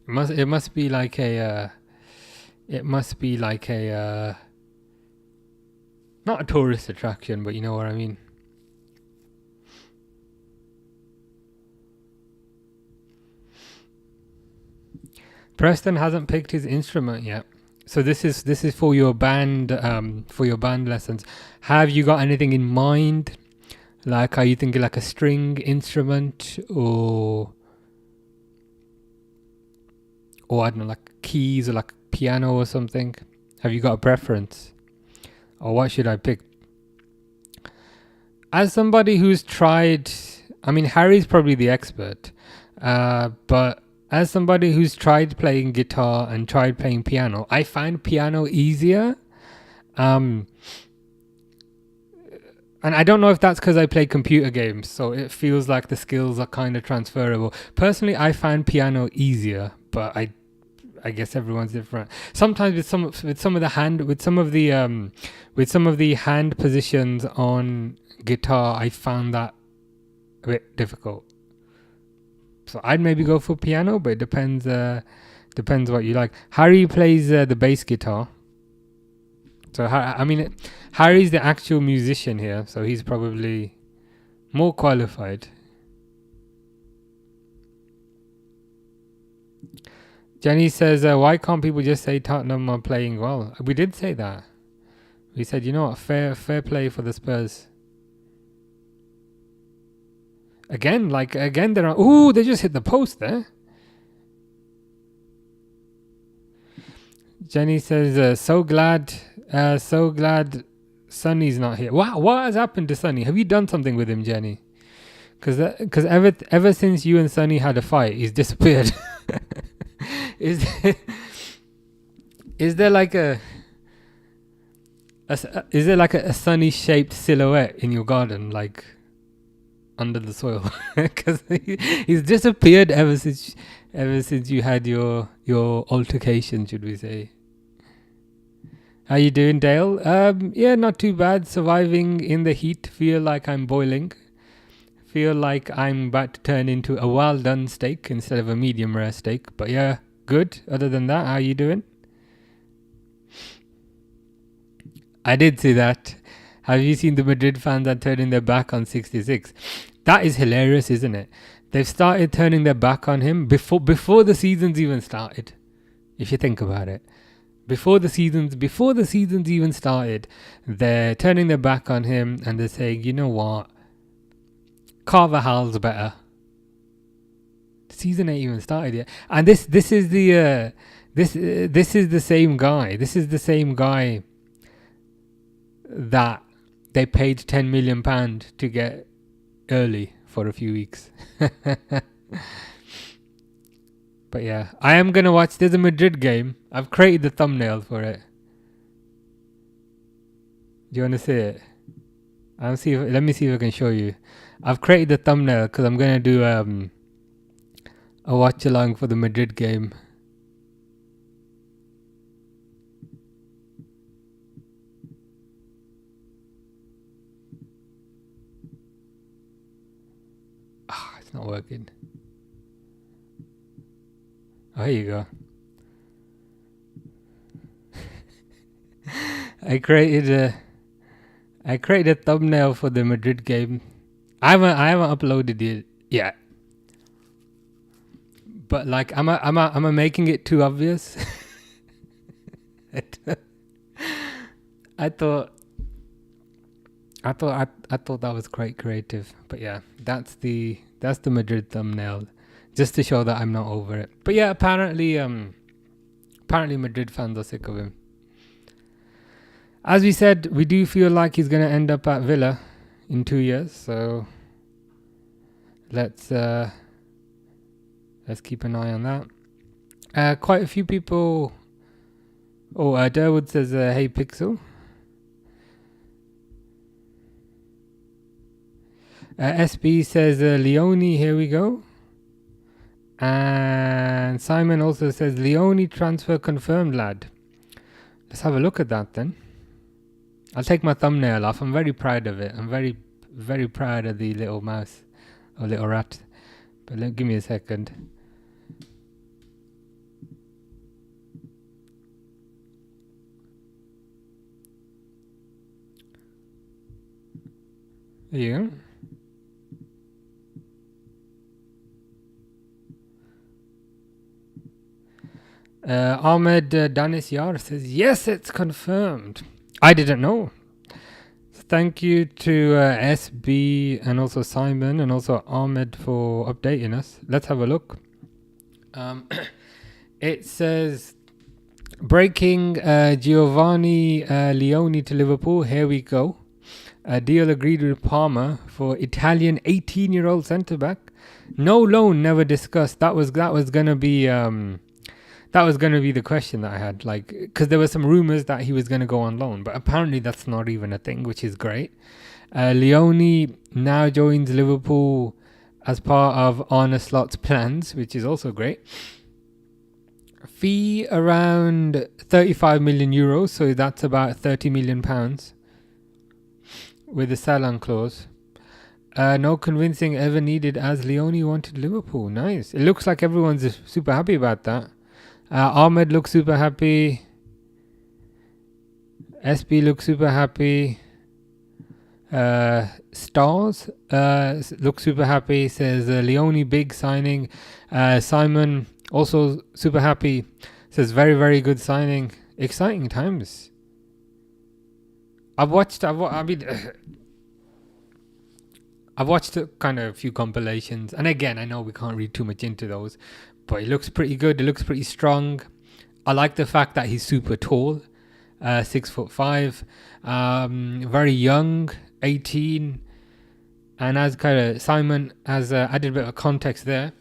It must be like a. It must be like a. Not a tourist attraction, but you know what I mean. Preston hasn't picked his instrument yet, so this is for your band lessons. Have you got anything in mind? Like, are you thinking like a string instrument or I don't know, like keys or like piano or something? Have you got a preference? Or what should I pick? As somebody who's tried, I mean, Harry's probably the expert, but as somebody who's tried playing guitar and tried playing piano, I find piano easier. And I don't know if that's because I play computer games, so it feels like the skills are kind of transferable. Personally, I find piano easier, but I guess everyone's different. Sometimes with some of the hand positions on guitar, I found that a bit difficult. So I'd maybe go for piano, but it depends what you like. Harry plays the bass guitar. So, I mean, Harry's the actual musician here, so he's probably more qualified. Jenny says, why can't people just say Tottenham are playing well? We did say that. We said, you know what, fair play for the Spurs. Again, they're on... Ooh, they just hit the post there. Jenny says, so glad Sonny's not here. Wow, what has happened to Sonny? Have you done something with him, Jenny? Because ever since you and Sonny had a fight, he's disappeared. Is there like a Sonny shaped silhouette in your garden, like under the soil? Because he's disappeared ever since you had your altercation, should we say? How you doing, Dale? Yeah, not too bad. Surviving in the heat. Feel like I'm boiling. Feel like I'm about to turn into a well done steak instead of a medium rare steak. But yeah, good. Other than that, how you doing? I did see that. Have you seen the Madrid fans are turning their back on 66? That is hilarious, isn't it? They've started turning their back on him before the season's even started. If you think about it. Before the seasons even started, they're turning their back on him and they're saying, you know what, Carvajal's better. The season ain't even started yet, and this is the same guy. This is the same guy that they paid £10 million to get early for a few weeks. But yeah, I am going to watch. There's a Madrid game. I've created the thumbnail for it. Do you want to see it? Let me see if I can show you. I've created the thumbnail because I'm going to do a watch along for the Madrid game. It's not working. Oh, here you go. I created a thumbnail for the Madrid game. I haven't uploaded it yet. But like, am I making it too obvious? I thought that was quite creative. But yeah, that's the Madrid thumbnail, just to show that I'm not over it. But yeah, apparently Madrid fans are sick of him. As we said, we do feel like he's going to end up at Villa in 2 years. So let's keep an eye on that. Quite a few people. Oh, Durwood says, "Hey Pixel." SB says, "Leone, here we go." And Simon also says, "Leone transfer confirmed, lad." Let's have a look at that then. I'll take my thumbnail off. I'm very proud of it. I'm very, very proud of the little mouse or little rat. But give me a second. There you go. Ahmed Danis Yar says, "Yes, it's confirmed." I didn't know. Thank you to SB and also Simon and also Ahmed for updating us. Let's have a look. It says, breaking Giovanni Leone to Liverpool. Here we go. A deal agreed with Parma for Italian 18-year-old centre-back. No loan, never discussed. That was gonna be the question that I had, like, because there were some rumors that he was going to go on loan, but apparently that's not even a thing, which is great. Leone now joins Liverpool as part of Arne Slot's plans, which is also great. Fee around 35 million euros, so that's about 30 million pounds with the sell-on clause. No convincing ever needed, as Leone wanted Liverpool. Nice. It looks like everyone's super happy about that. Ahmed looks super happy. SB looks super happy. Stars looks super happy. Says Leone big signing. Simon also super happy. Says very, very good signing. Exciting times. I've watched kind of a few compilations, and again, I know we can't read too much into those, but it looks pretty good. It looks pretty strong. I like the fact that he's super tall, 6'5", very young, 18, and as kind of Simon has added a bit of context there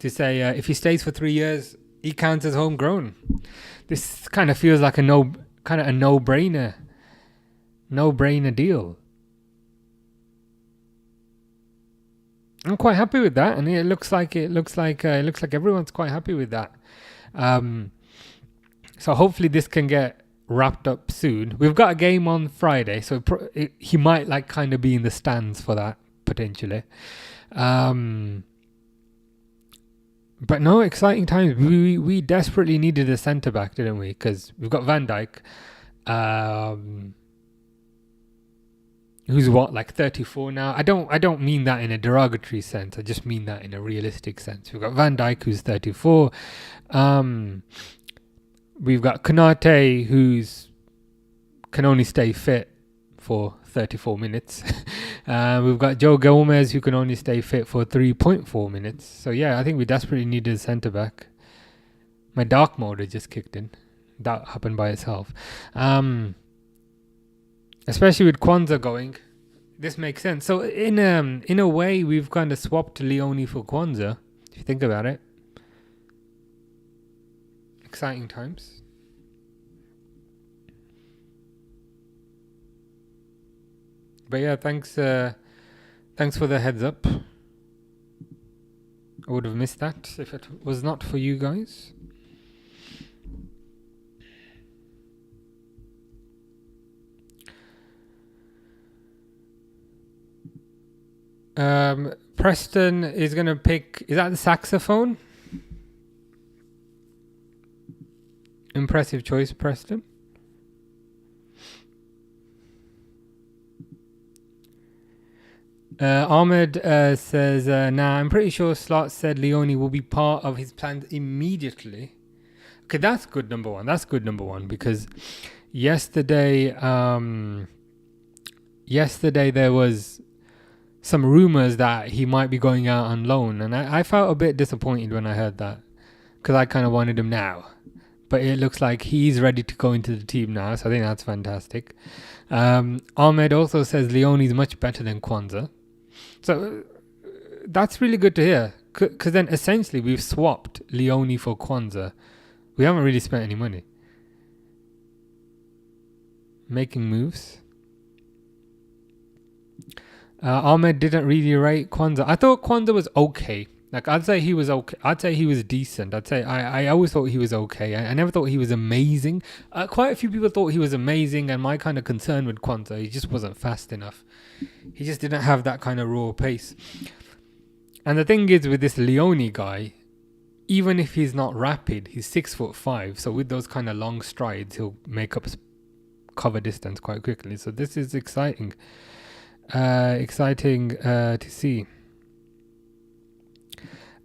to say if he stays for 3 years, he counts as homegrown. This kind of feels like a no-brainer deal. I'm quite happy with that, and it looks like everyone's quite happy with that. So hopefully this can get wrapped up soon. We've got a game on Friday, so he might like kind of be in the stands for that potentially. But no, exciting times. We desperately needed a centre back, didn't we? Because we've got Van Dijk. Who's like 34 now. I don't mean that in a derogatory sense. I just mean that in a realistic sense. We've got Van Dijk, who's 34. We've got Konate, who's can only stay fit for 34 minutes. We've got Joe Gomez, who can only stay fit for 3.4 minutes. So yeah, I think we desperately needed a centre back. My dark mode has just kicked in. That happened by itself. Especially with Kwanzaa going, this makes sense. So in a way, we've kind of swapped Leone for Kwanzaa, if you think about it. Exciting times. But yeah, thanks for the heads up. I would have missed that if it was not for you guys. Preston is going to pick... Is that the saxophone? Impressive choice, Preston. Ahmed says, nah, I'm pretty sure Slot said Leone will be part of his plans immediately. Okay, that's good, number one. That's good, number one, because yesterday there was some rumours that he might be going out on loan, and I felt a bit disappointed when I heard that, because I kind of wanted him now. But it looks like he's ready to go into the team now, so I think that's fantastic. Ahmed also says Leone is much better than Kwanzaa. So that's really good to hear. Because then essentially we've swapped Leone for Kwanzaa. We haven't really spent any money. Making moves. Ahmed didn't really rate Kwanzaa. I thought Kwanzaa was okay. Like, I'd say he was okay. I'd say he was decent. I'd say I always thought he was okay. I never thought he was amazing. Quite a few people thought he was amazing, and my kind of concern with Kwanzaa, he just wasn't fast enough. He just didn't have that kind of raw pace. And the thing is with this Leone guy, even if he's not rapid, he's 6'5". So with those kind of long strides, he'll make up cover distance quite quickly. So this is exciting. Exciting to see.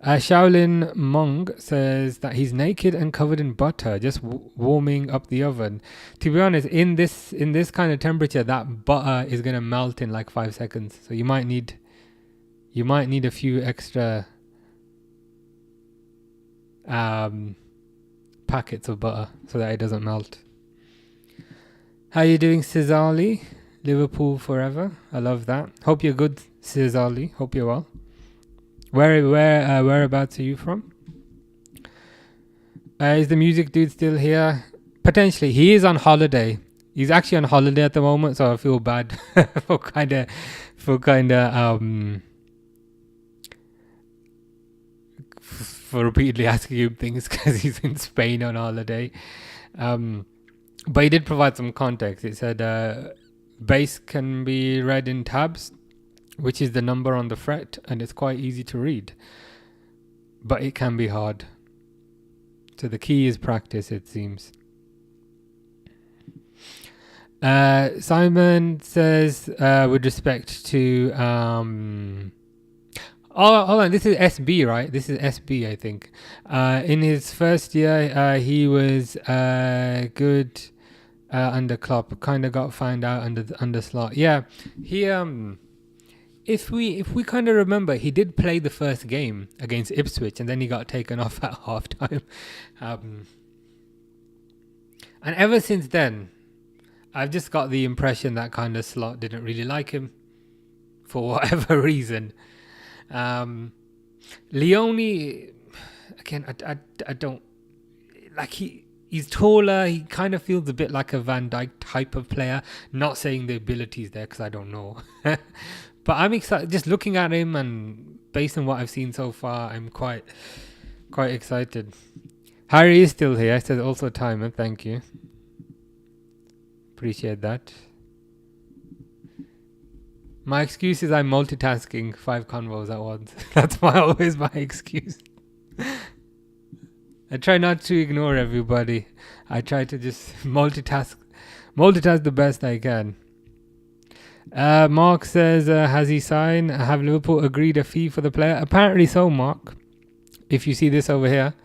Shaolin Mong says that he's naked and covered in butter, just warming up the oven. To be honest, in this kind of temperature, that butter is gonna melt in like 5 seconds. So you might need a few extra packets of butter so that it doesn't melt. How you doing, Cizali? Liverpool forever. I love that. Hope you're good, Cizali. Hope you're well. Whereabouts are you from? Is the music dude still here? Potentially. He is on holiday. He's actually on holiday at the moment, so I feel bad for repeatedly asking him things because he's in Spain on holiday. But he did provide some context. It said bass can be read in tabs, which is the number on the fret, and it's quite easy to read, but it can be hard. So the key is practice, it seems. Simon says, with respect to hold on, this is SB, right? This is SB, I think. In his first year, he was good under Klopp. Kind of got found out under Slot. Yeah, he if we kind of remember, he did play the first game against Ipswich, and then he got taken off at half time. And ever since then, I've just got the impression that kind of Slot didn't really like him for whatever reason. Leone, again, I don't like. He's taller. He kind of feels a bit like a Van Dijk type of player. Not saying the ability is there, because I don't know. But I'm excited. Just looking at him, and based on what I've seen so far, I'm quite excited. Harry is still here. I said also timer. Thank you. Appreciate that. My excuse is I'm multitasking 5 convos at once. That's always my excuse. I try not to ignore everybody. I try to just multitask the best I can. Mark says, has he signed? Have Liverpool agreed a fee for the player? Apparently so, Mark. If you see this over here.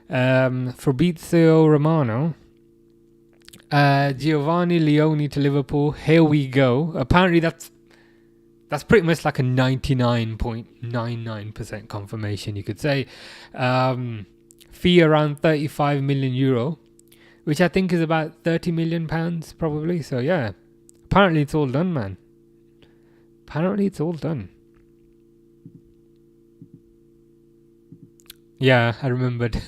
Fabrizio Romano. Giovanni Leone to Liverpool. Here we go. Apparently that's pretty much like a 99.99% confirmation, you could say. Fee around 35 million euro, which I think is about 30 million pounds probably. So yeah, apparently it's all done, man. Apparently it's all done. Yeah, I remembered.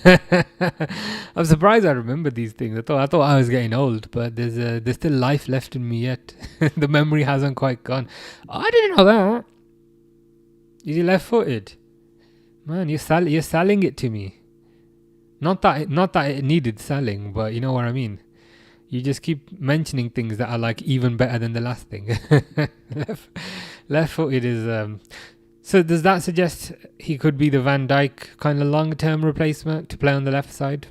I'm surprised I remembered these things. I thought I was getting old, but there's still life left in me yet. The memory hasn't quite gone. Oh, I didn't know that. Is he left-footed? Man, you're selling it to me. Not that it needed selling, but you know what I mean. You just keep mentioning things that are like even better than the last thing. Left-footed is. So does that suggest he could be the Van Dijk kind of long-term replacement to play on the left side?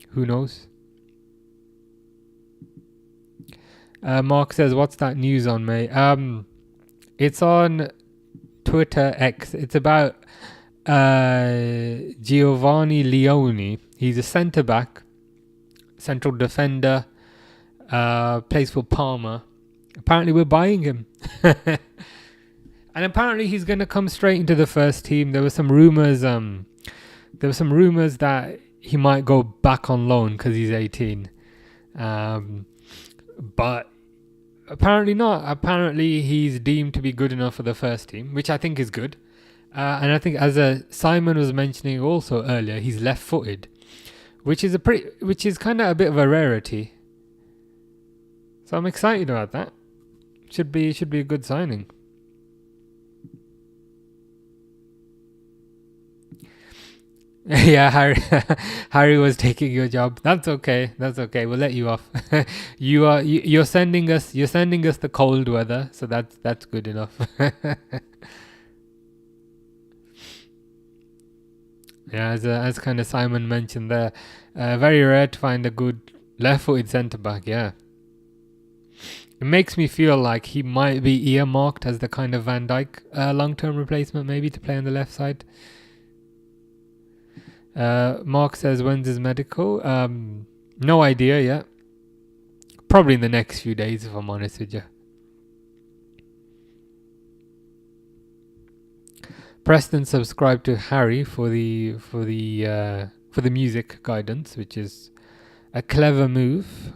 Who knows? Mark says, what's that news on, mate? It's on Twitter X. It's about Giovanni Leone. He's a centre-back, central defender, plays for Parma. Apparently we're buying him. And apparently he's going to come straight into the first team. There were some rumours that he might go back on loan because he's 18. But Apparently not. Apparently he's deemed to be good enough for the first team, which I think is good. And I think, as Simon was mentioning also earlier, he's left-footed, which is kind of a bit of a rarity. So I'm excited about that. Should be a good signing. Yeah, Harry was taking your job. That's okay. We'll let you off. You're sending us the cold weather, so that's good enough. Yeah, as kind of Simon mentioned there, very rare to find a good left-footed centre back. Yeah, it makes me feel like he might be earmarked as the kind of Van Dijk long-term replacement, maybe to play on the left side. Mark says, when's his medical? No idea yet. Probably in the next few days, if I'm honest with you. Preston subscribed to Harry for the music guidance, which is a clever move.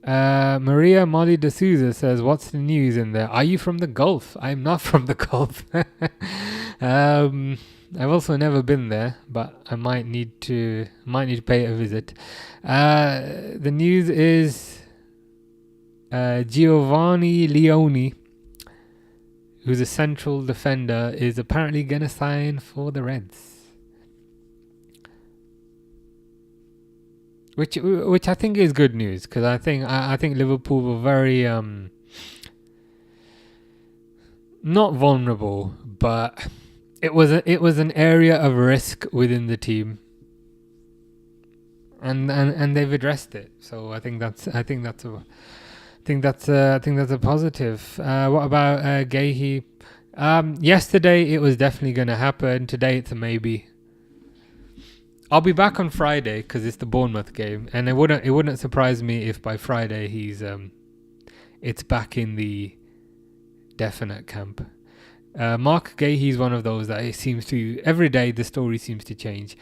Maria Molly D'Souza says, what's the news in there? Are you from the Gulf? I'm not from the Gulf. I've also never been there, but I might need to pay a visit. The news is Giovanni Leone, who's a central defender, is apparently going to sign for the Reds. Which I think is good news, because I think Liverpool were very not vulnerable, but it was an area of risk within the team, and they've addressed it. So I think that's a positive. What about Gahey? Yesterday it was definitely going to happen. Today it's a maybe. I'll be back on Friday because it's the Bournemouth game, and it wouldn't surprise me if by Friday it's back in the definite camp. Mark Gahey's one of those that it seems to, every day the story seems to change.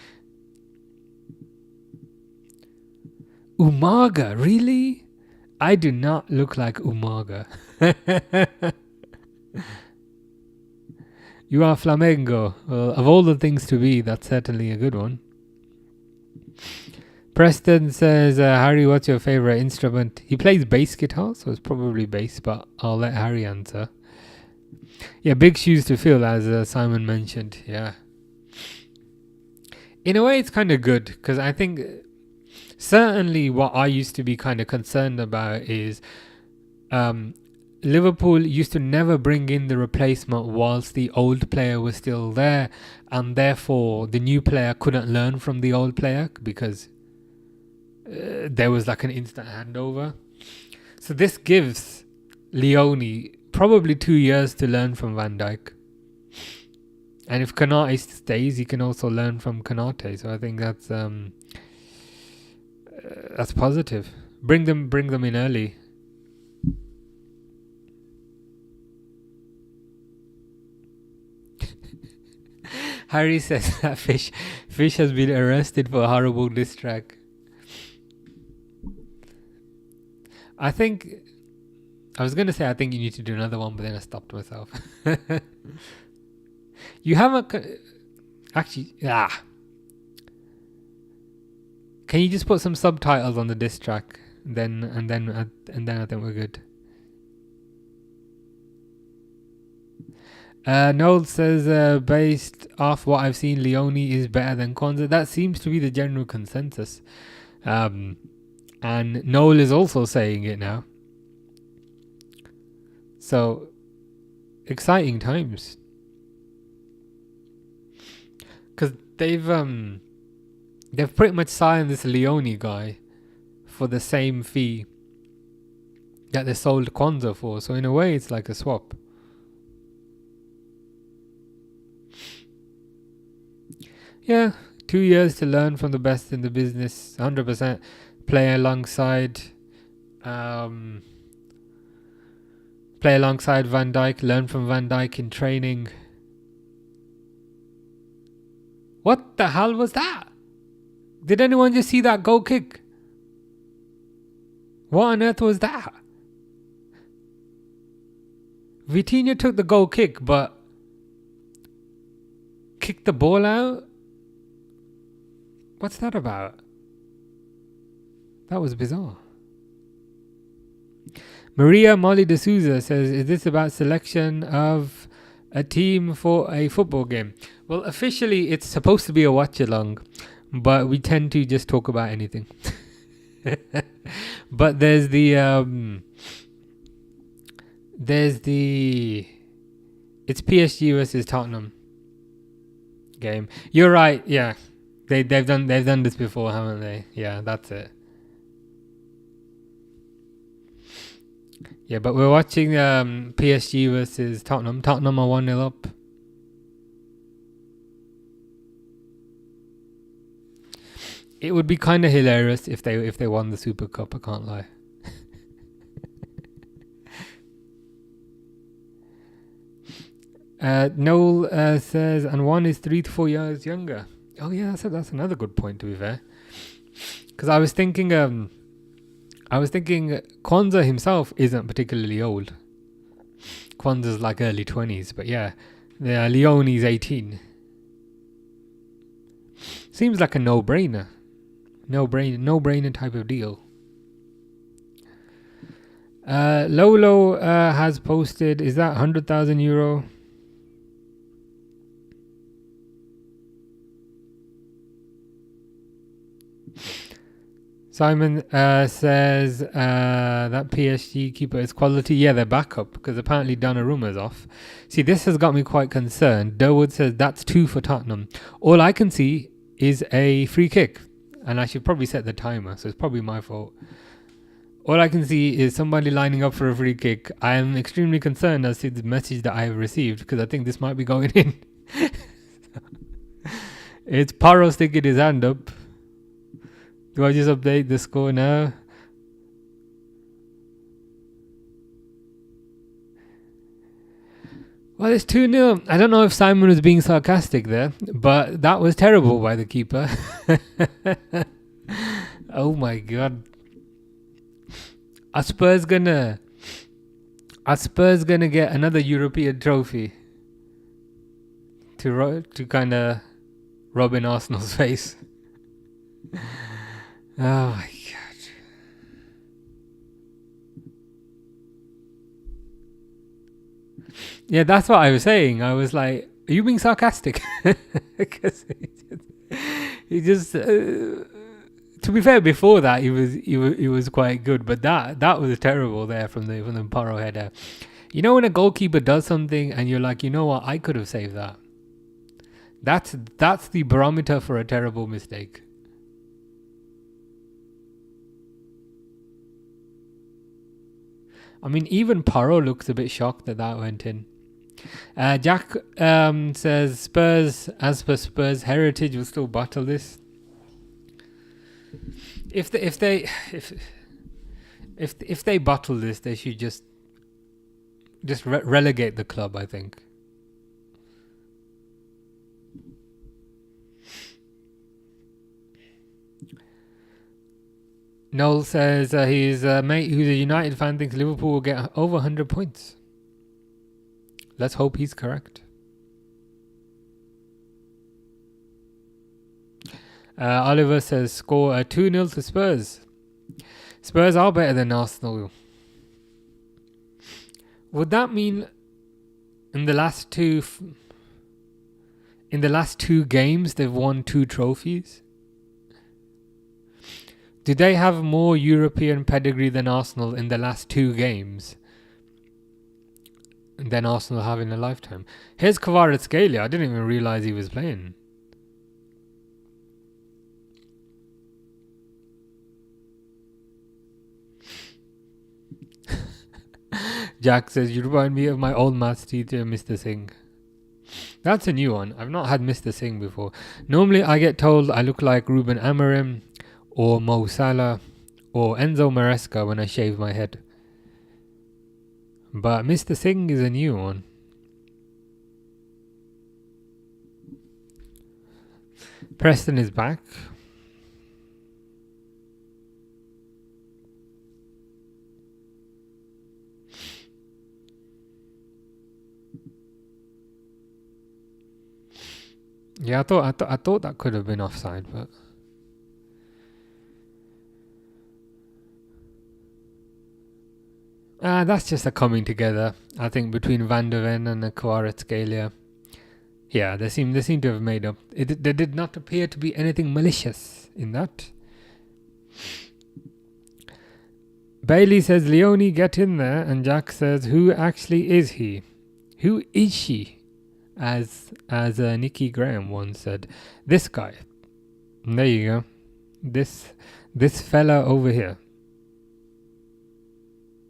Umaga, really? I do not look like Umaga. You are Flamengo. Well, of all the things to be, that's certainly a good one. Preston says, Harry, what's your favourite instrument? He plays bass guitar, so it's probably bass, but I'll let Harry answer. Yeah, big shoes to fill, as Simon mentioned. Yeah. In a way, it's kind of good, because I think certainly what I used to be kind of concerned about is Liverpool used to never bring in the replacement whilst the old player was still there, and therefore the new player couldn't learn from the old player because there was like an instant handover. So this gives Leone probably 2 years to learn from Van Dijk. And if Konate stays, he can also learn from Konate. So I think that's positive. Bring them in early. Harry says that Fish has been arrested for a horrible diss track. I think you need to do another one, but then I stopped myself. You haven't actually. Can you just put some subtitles on the diss track? Then I think we're good. Noel says, based off what I've seen, Leone is better than Kwanzaa. That seems to be the general consensus. And Noel is also saying it now. So, exciting times. Because they've pretty much signed this Leone guy for the same fee that they sold Kwanzaa for. So in a way, it's like a swap. Yeah, 2 years to learn from the best in the business. 100% play alongside Van Dijk. Learn from Van Dijk in training. What the hell was that? Did anyone just see that goal kick? What on earth was that? Vitinha took the goal kick, but kicked the ball out? What's that about? That was bizarre. Maria Molly de Souza says, is this about selection of a team for a football game? Well, officially it's supposed to be a watch-along, but we tend to just talk about anything. But there's the it's PSG versus Tottenham game. You're right, yeah. They've done this before, haven't they? Yeah, that's it. Yeah, but we're watching PSG versus Tottenham. Tottenham are 1-0 up. It would be kind of hilarious if they won the Super Cup, I can't lie. Noel says, and one is 3 to 4 years younger. Oh yeah, that's another good point, to be fair. Because I was thinking Kwanzaa himself isn't particularly old. Kwanzaa's like early 20s, but yeah, Leone's 18. Seems like a no-brainer. No-brainer type of deal. Lolo has posted, is that €100,000? Simon says that PSG keeper is quality. Yeah, they're backup because apparently Donnarumma's off. See, this has got me quite concerned. Durwood says that's 2 for Tottenham. All I can see is a free kick. And I should probably set the timer, so it's probably my fault. All I can see is somebody lining up for a free kick. I am extremely concerned as to the message that I have received because I think this might be going in. It's Paro sticking his hand up. Do I just update the score now? Well, it's 2-0. I don't know if Simon was being sarcastic there, but that was terrible by the keeper. Oh my god. Are Spurs gonna get another European trophy to kind of rub in Arsenal's face? Oh my god. Yeah, that's what I was saying. I was like, are you being sarcastic? Because he just to be fair, before that he was quite good, but that was terrible there from the Paro header. You know when a goalkeeper does something and you're like, you know what, I could have saved that. That's the barometer for a terrible mistake. I mean, even Paro looks a bit shocked that went in. Jack says Spurs, as per Spurs heritage, will still battle this. If they battle this, they should just relegate the club, I think. Noel says his mate, who's a United fan, thinks Liverpool will get over 100 points. Let's hope he's correct. Oliver says score 2-0 to Spurs. Spurs are better than Arsenal. Would that mean in the last two games they've won 2 trophies? Do they have more European pedigree than Arsenal in the last 2 games than Arsenal have in a lifetime? Here's Kvaratskhelia. I didn't even realise he was playing. Jack says, you remind me of my old maths teacher, Mr. Singh. That's a new one. I've not had Mr. Singh before. Normally I get told I look like Ruben Amorim or Mo Salah or Enzo Maresca when I shave my head. But Mr. Singh is a new one. Preston is back. Yeah, I thought that could have been offside, but that's just a coming together. I think between Van der Ven and the Kvaratskhelia. Yeah, they seem to have made up. There did not appear to be anything malicious in that. Bailey says, Leone, get in there. And Jack says, who actually is he? Who is she? As Nicky Graham once said, this guy. And there you go. This fella over here.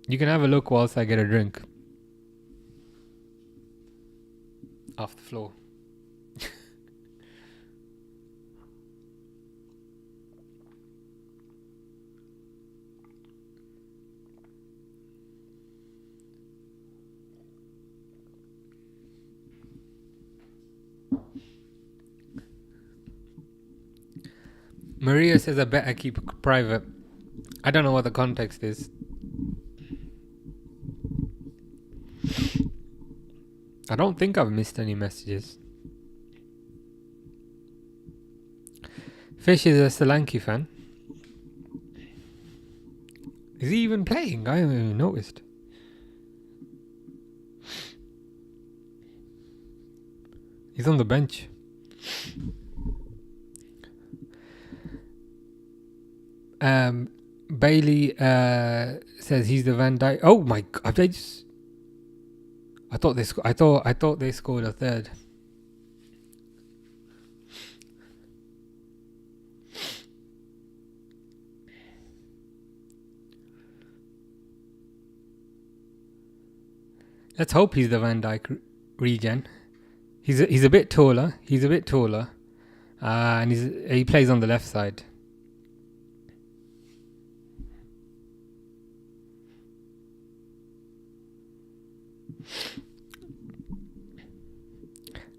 You can have a look whilst I get a drink. Off the floor. Maria says, I bet I keep it private. I don't know what the context is. I don't think I've missed any messages. Fish is a Solanke fan. Is he even playing? I haven't even noticed. He's on the bench. Bailey says he's the Van Dijk. Oh my god! I thought they scored a third. Let's hope he's the Van Dijk regen. He's a bit taller. And he plays on the left side.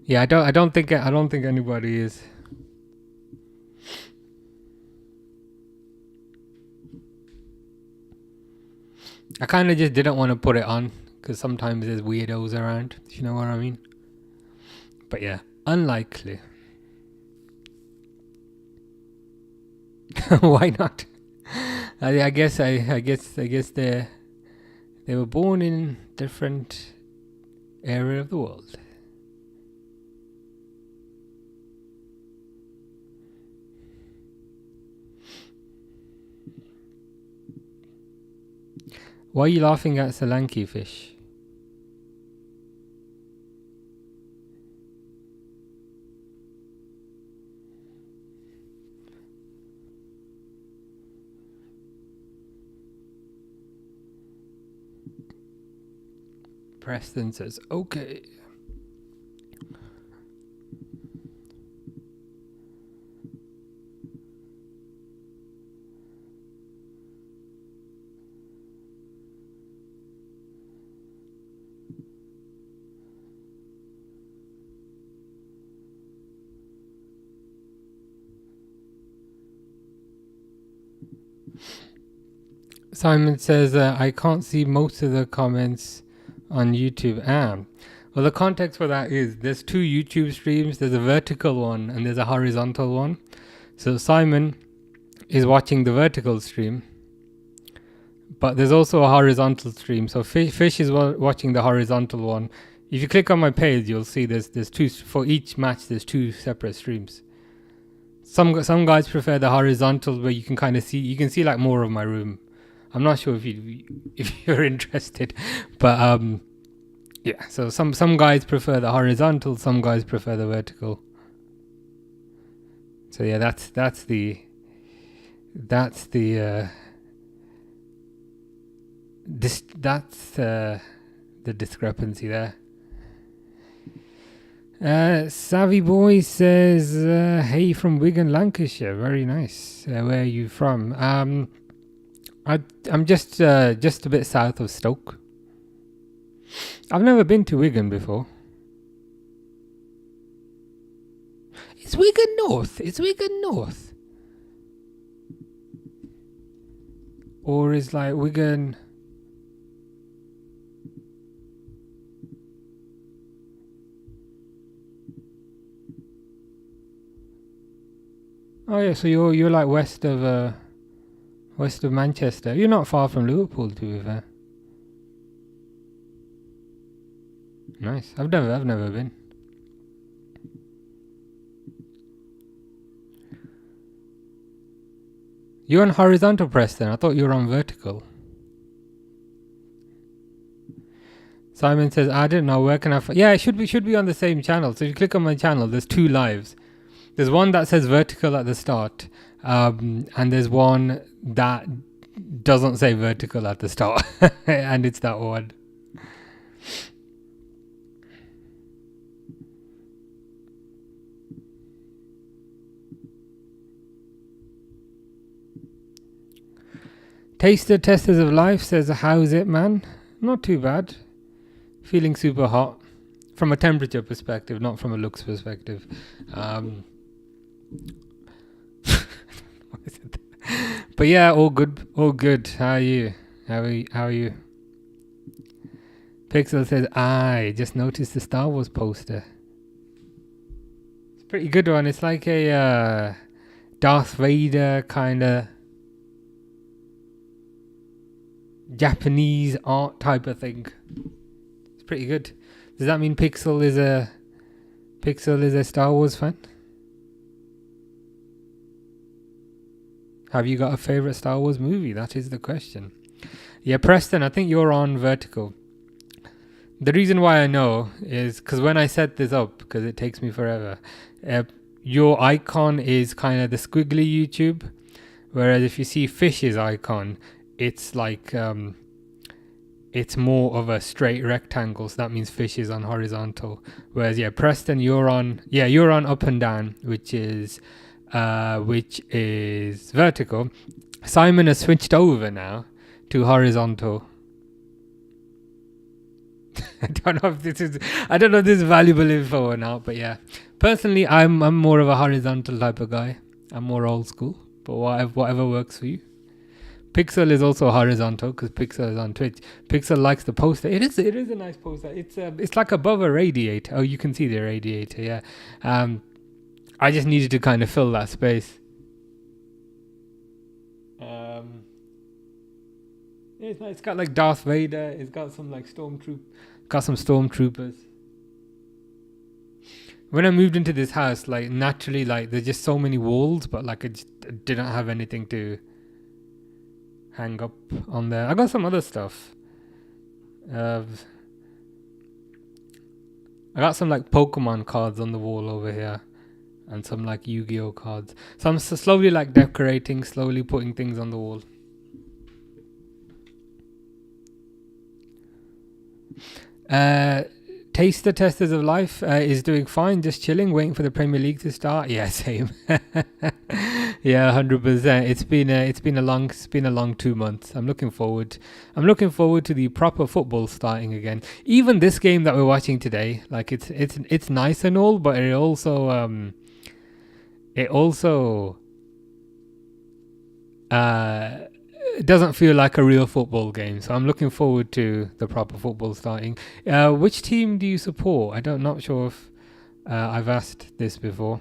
Yeah, I don't think anybody is. I kind of just didn't want to put it on because sometimes there's weirdos around, if you know what I mean. But yeah, unlikely. Why not? I guess they were born in different area of the world. Why are you laughing at Solanke, Fish? Preston says, okay. Simon says, I can't see most of the comments on YouTube. Well, the context for that is there's two YouTube streams. There's a vertical one and there's a horizontal one. So Simon is watching the vertical stream, but there's also a horizontal stream. So Fish is watching the horizontal one. If you click on my page, you'll see there's two for each match. There's two separate streams. Some guys prefer the horizontal where you can kind of see. You can see like more of my room. I'm not sure if you're interested, but yeah. So some guys prefer the horizontal, some guys prefer the vertical. So yeah, that's the discrepancy there. Savvy Boy says, "Hey from Wigan, Lancashire. Very nice. Where are you from?" I'm just a bit south of Stoke. I've never been to Wigan before. It's Wigan North. It's Wigan North. Or is like Wigan... Oh yeah, so you're like west of Manchester. You're not far from Liverpool, to be fair. Nice. I've never been. You're on horizontal, Preston. I thought you were on vertical. Simon says, I don't know, where can I yeah, it should be on the same channel. So if you click on my channel, there's 2 lives. There's one that says vertical at the start, and there's one that doesn't say vertical at the start, and it's that one. Taster Testers of Life says, how's it, man? Not too bad. Feeling super hot. From a temperature perspective, not from a looks perspective. But yeah, all good. All good. How are you? How are you? Pixel says, I just noticed the Star Wars poster. It's a pretty good one. It's like a Darth Vader kind of Japanese art type of thing. It's pretty good. Does that mean Pixel is a Star Wars fan? Have you got a favorite Star Wars movie? That is the question. Yeah, Preston, I think you're on vertical. The reason why I know is because when I set this up, because it takes me forever, your icon is kind of the squiggly YouTube, whereas if you see Fish's icon, it's like it's more of a straight rectangle, so that means Fish is on horizontal. Whereas yeah, Preston, you're on up and down, which is vertical. Simon has switched over now to horizontal. I don't know if this is valuable info or not, but yeah. Personally, I'm more of a horizontal type of guy. I'm more old school, but whatever works for you. Pixel is also horizontal because Pixel is on Twitch. Pixel likes the poster. It is a nice poster. It's like above a radiator. Oh, you can see the radiator. Yeah. I just needed to kind of fill that space. It's nice. It's got like Darth Vader. It's got some like stormtroopers. When I moved into this house, like naturally, like there's just so many walls, but like I just didn't have anything to hang up on there. I got some other stuff. I got some like Pokemon cards on the wall over here, and some like Yu-Gi-Oh cards. So I'm slowly like decorating, slowly putting things on the wall. Taster Testers of Life is doing fine, just chilling, waiting for the Premier League to start. Yeah, same. Yeah, 100%. It's been a long 2 months. I'm looking forward to the proper football starting again. Even this game that we're watching today, like it's nice and all, but it also it doesn't feel like a real football game. So I'm looking forward to the proper football starting. Which team do you support? Not sure if I've asked this before.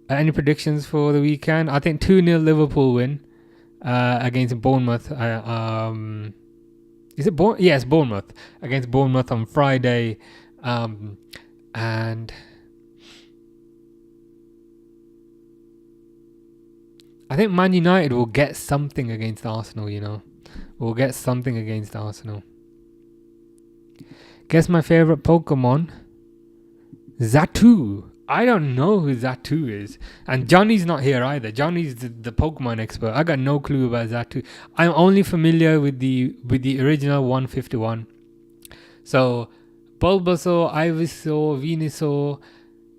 Any predictions for the weekend? I think 2-0 Liverpool win against Bournemouth. Is it Bournemouth? Yes, Bournemouth. Against Bournemouth on Friday. And I think Man United will get something against Arsenal, We'll get something against Arsenal. Guess my favorite Pokemon? Xatu. I don't know who Xatu is. And Johnny's not here either. Johnny's the Pokemon expert. I got no clue about Xatu. I'm only familiar with the original 151. So, Bulbasaur, Ivysaur, Venusaur,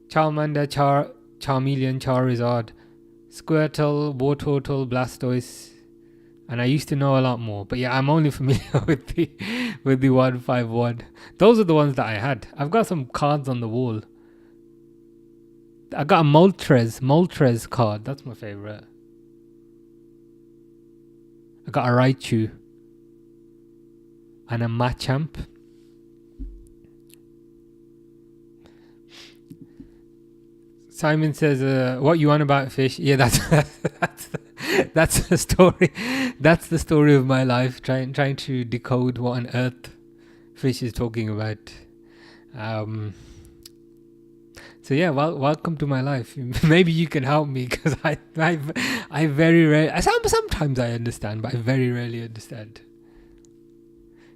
Charmander, Charmeleon, Charizard, Squirtle, Wartortle, Blastoise, and I used to know a lot more. But yeah, I'm only familiar with the 151. Those are the ones that I had. I've got some cards on the wall. I got a Moltres card. That's my favorite. I got a Raichu and a Machamp. Simon says, "What you on about, fish?" Yeah, that's the story. That's the story of my life. Trying to decode what on earth fish is talking about. So yeah, welcome to my life. Maybe you can help me because I very rarely. Sometimes I understand, but I very rarely understand.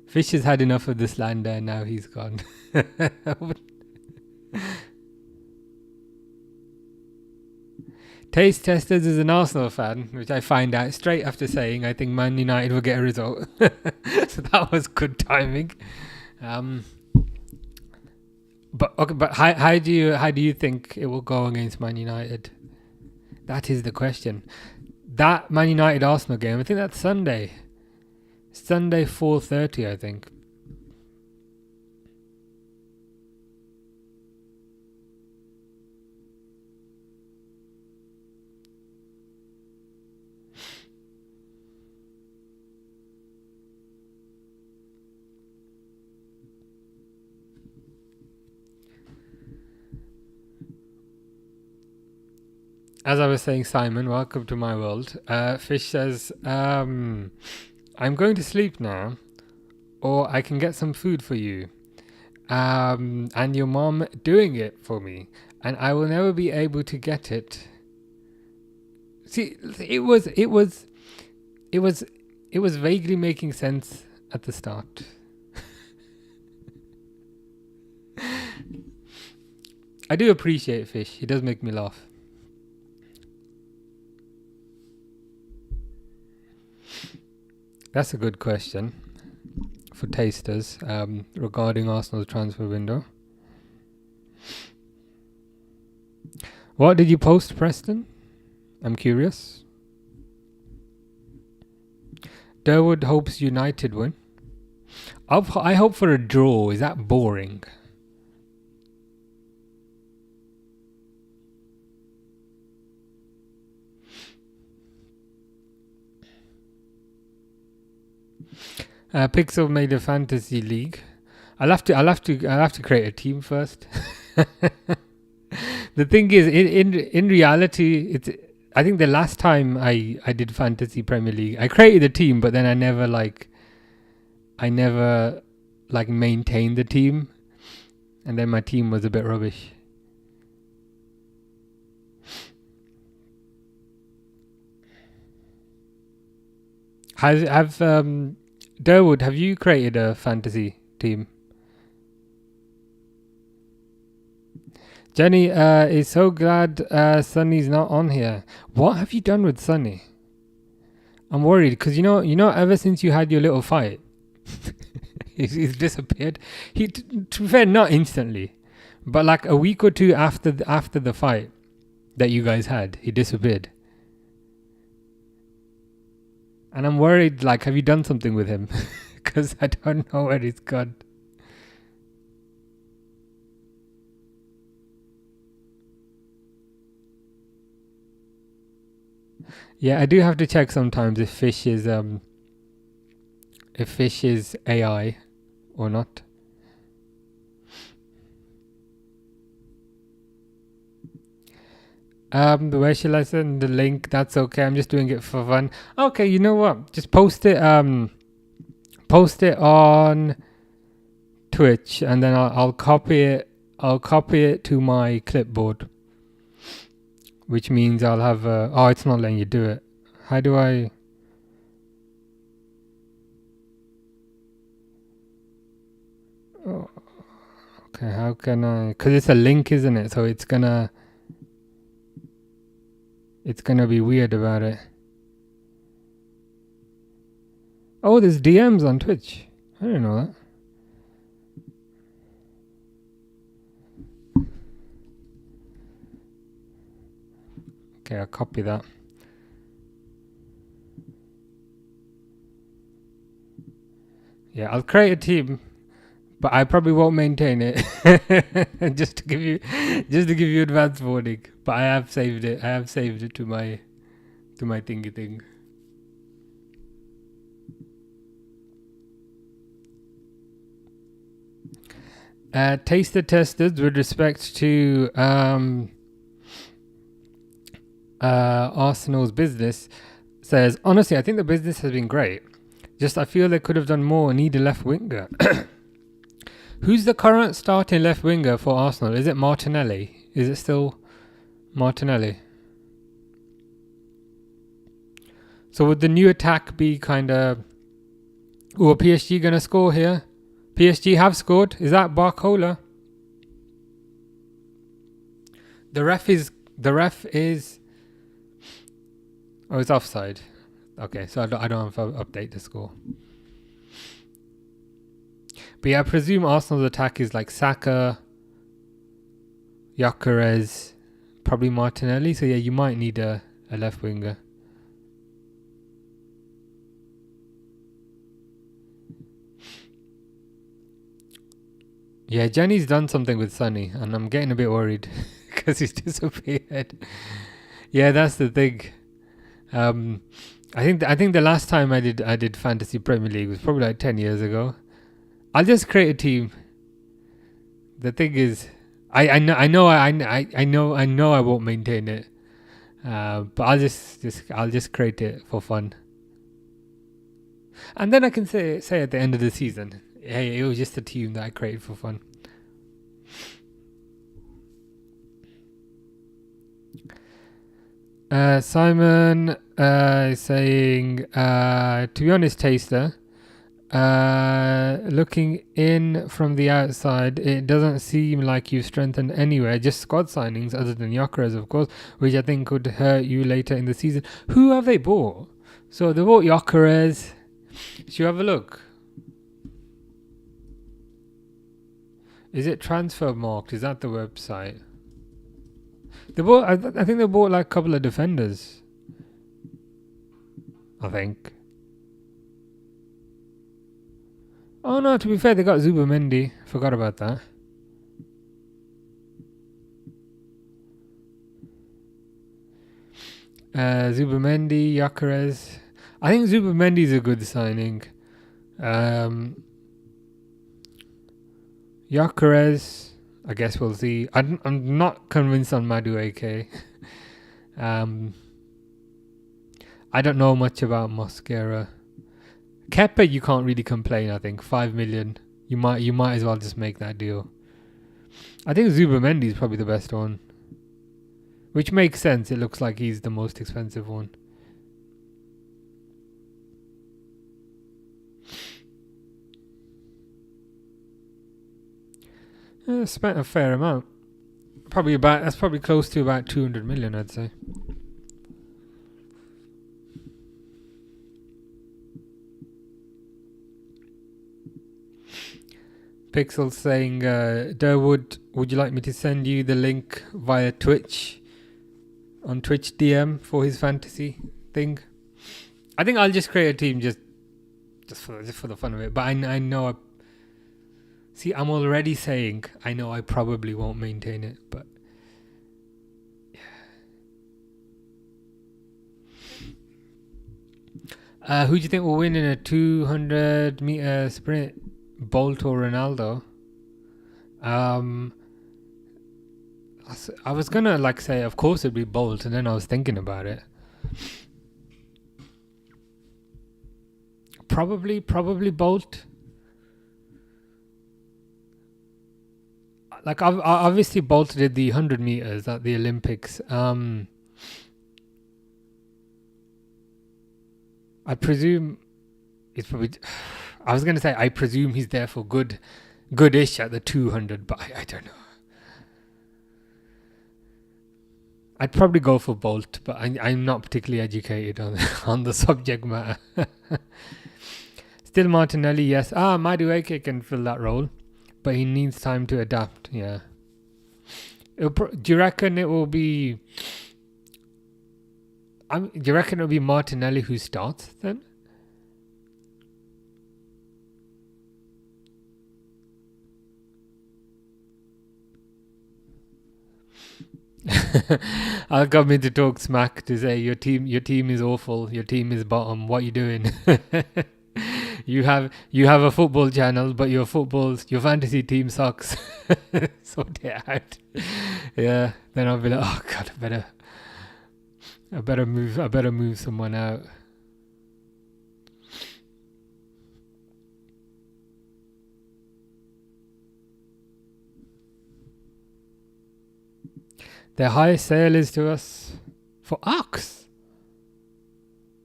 Fish has had enough of this land, and now he's gone. Taste Testers is an Arsenal fan, which I find out straight after saying I think Man United will get a result. So that was good timing. But how do you think it will go against Man United? That is the question. That Man United Arsenal game, I think that's Sunday 4:30, I think. As I was saying, Simon, welcome to my world. Fish says, I'm going to sleep now, or I can get some food for you. And your mom doing it for me, and I will never be able to get it. See, it was vaguely making sense at the start. I do appreciate Fish. He does make me laugh. That's a good question for tasters regarding Arsenal's transfer window. What did you post, Preston? I'm curious. Durwood hopes United win. I hope for a draw. Is that boring? Pixel made a fantasy league. I'll have to create a team first. The thing is, in reality, I think the last time I did fantasy Premier League, I created a team, but then I never maintained the team, and then my team was a bit rubbish. Durwood, have you created a fantasy team? Jenny is so glad Sunny's not on here. What have you done with Sunny? I'm worried because you know ever since you had your little fight, he's disappeared. He, to be fair, not instantly, but like a week or two after the fight that you guys had, he disappeared. And I'm worried, like, have you done something with him? Because I don't know where he's gone. Yeah, I do have to check sometimes if Fish is AI or not. Where shall I send the link? That's okay. I'm just doing it for fun. Okay, you know what? Just post it on Twitch, and then I'll copy it. I'll copy it to my clipboard, which means I'll have. Oh, it's not letting you do it. How do I? Oh, okay, how can I? Because it's a link, isn't it? So it's gonna be weird about it. Oh, there's DMs on Twitch. I didn't know that. Okay, I'll copy that. Yeah, I'll create a team, but I probably won't maintain it. just to give you advance warning. But I have saved it. I have saved it to my thingy thing. Taster testers with respect to Arsenal's business says, honestly, I think the business has been great. Just I feel they could have done more and need a left winger. Who's the current starting left winger for Arsenal? Is it Martinelli? Is it still Martinelli? So would the new attack be kind of... Oh, are PSG going to score here? PSG have scored. Is that Barcola? The ref is... Oh, it's offside. Okay, so I don't have to update the score. But yeah, I presume Arsenal's attack is like Saka, Gyökeres, probably Martinelli. So yeah, you might need a left winger. Yeah, Jenny's done something with Sonny, and I'm getting a bit worried because he's disappeared. Yeah, that's the thing. I think the last time I did Fantasy Premier League was probably like 10 years ago. I'll just create a team. The thing is, I know I won't maintain it, but I'll just create it for fun, and then I can say at the end of the season, hey, it was just a team that I created for fun. Simon is saying, to be honest, Taster, looking in from the outside, it doesn't seem like you've strengthened anywhere, just squad signings other than Gyökeres, of course, which I think could hurt you later in the season. Who have they bought? So they bought Gyökeres. Should you have a look? Is it transfer marked? Is that the website? They bought. I think they bought like a couple of defenders. I think. Oh no! To be fair, they got Zubamendi. Forgot about that. Zubamendi, Gyökeres. I think Zubamendi is a good signing. Gyökeres, I guess we'll see. I'm not convinced on Madueke. I don't know much about Mosquera. Kepa, you can't really complain. I think 5 million. You might as well just make that deal. I think Zubamendi is probably the best one, which makes sense. It looks like he's the most expensive one. Spent a fair amount. That's probably close to about 200 million, I'd say. Pixel saying, Durwood, would you like me to send you the link via Twitch? On Twitch DM for his fantasy thing? I think I'll just create a team just for the fun of it. But I know see, I'm already saying I know I probably won't maintain it, but yeah. Who do you think will win in a 200-meter sprint? Bolt or Ronaldo? I was gonna say, of course it'd be Bolt, and then I was thinking about it. Probably Bolt. Like obviously Bolt did the 100 meters at the Olympics. I presume it's probably. I was gonna say I presume he's there for goodish at the 200, but I don't know. I'd probably go for Bolt, but I'm not particularly educated on the subject matter. Still Martinelli, yes. Madueke can fill that role, but he needs time to adapt. Yeah. Do you reckon it will be? Do you reckon it'll be Martinelli who starts then? I'll come in to talk smack to say your team is awful, your team is bottom. What you doing? You have a football channel, but your fantasy team sucks. Sort it out. Yeah. Then I'll be like, oh god, I better move someone out. Their highest sale is to us for Ox.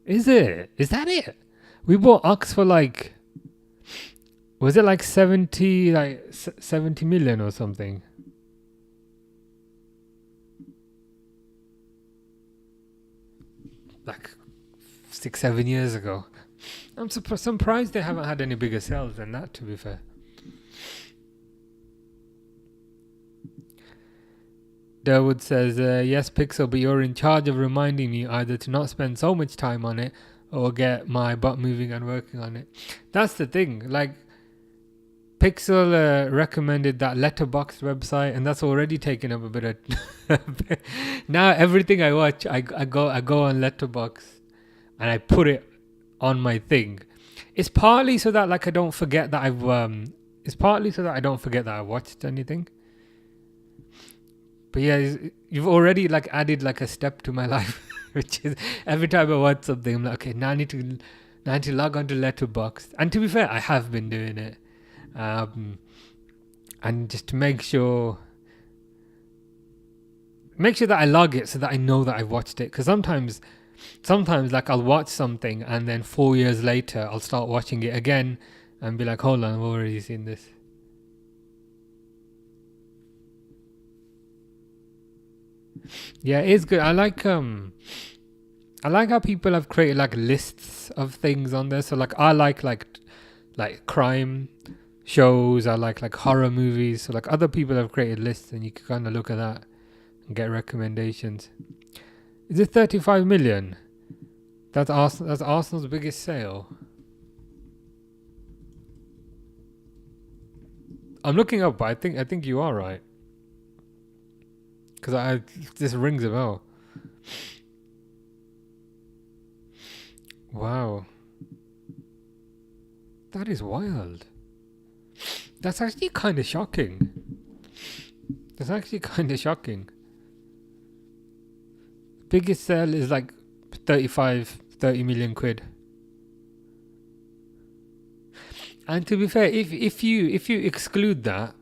Is it? Is that it? We bought Ox for like, was it like 70 million or something? Like 6-7 years ago. I'm surprised they haven't had any bigger sales than that, to be fair. Durwood says, yes, Pixel, but you're in charge of reminding me either to not spend so much time on it or get my butt moving and working on it. That's the thing. Like, Pixel recommended that Letterboxd website, and that's already taken up a bit of... Now, everything I watch, I go on Letterboxd and I put it on my thing. It's partly so that like I don't forget that I watched anything. But yeah, you've already like added like a step to my life, which is every time I watch something, I'm like, okay, now I need to log on to Letterboxd. And to be fair, I have been doing it, and just to make sure that I log it so that I know that I watched it. Because sometimes like I'll watch something and then 4 years later I'll start watching it again and be like, hold on, I've already seen this. Yeah, it is good. I like how people have created like lists of things on there. So like I like crime shows. I like horror movies. So like other people have created lists, and you can kind of look at that and get recommendations. Is it 35 million? That's Arsenal's biggest sale. I'm looking up, but I think you are right. Because this rings a bell. Wow. That is wild. That's actually kind of shocking. Biggest sale is like 30 million quid. And to be fair, if you exclude that,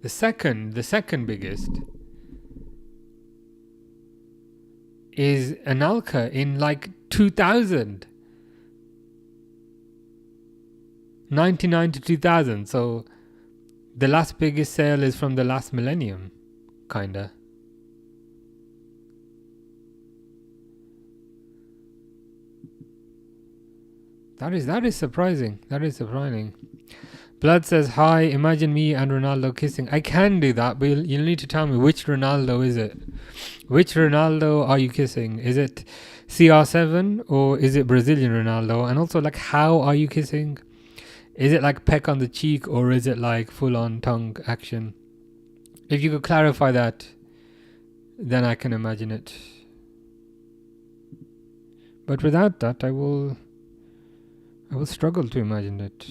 the second biggest is Analka in like 2000. 99 to 2000. So the last biggest sale is from the last millennium, kinda. That is surprising. Blood says, hi, imagine me and Ronaldo kissing. I can do that, but you'll need to tell me which Ronaldo is it. Which Ronaldo are you kissing? Is it CR7 or is it Brazilian Ronaldo? And also, like, how are you kissing? Is it like peck on the cheek or is it like full-on tongue action? If you could clarify that, then I can imagine it. But without that, I will struggle to imagine it.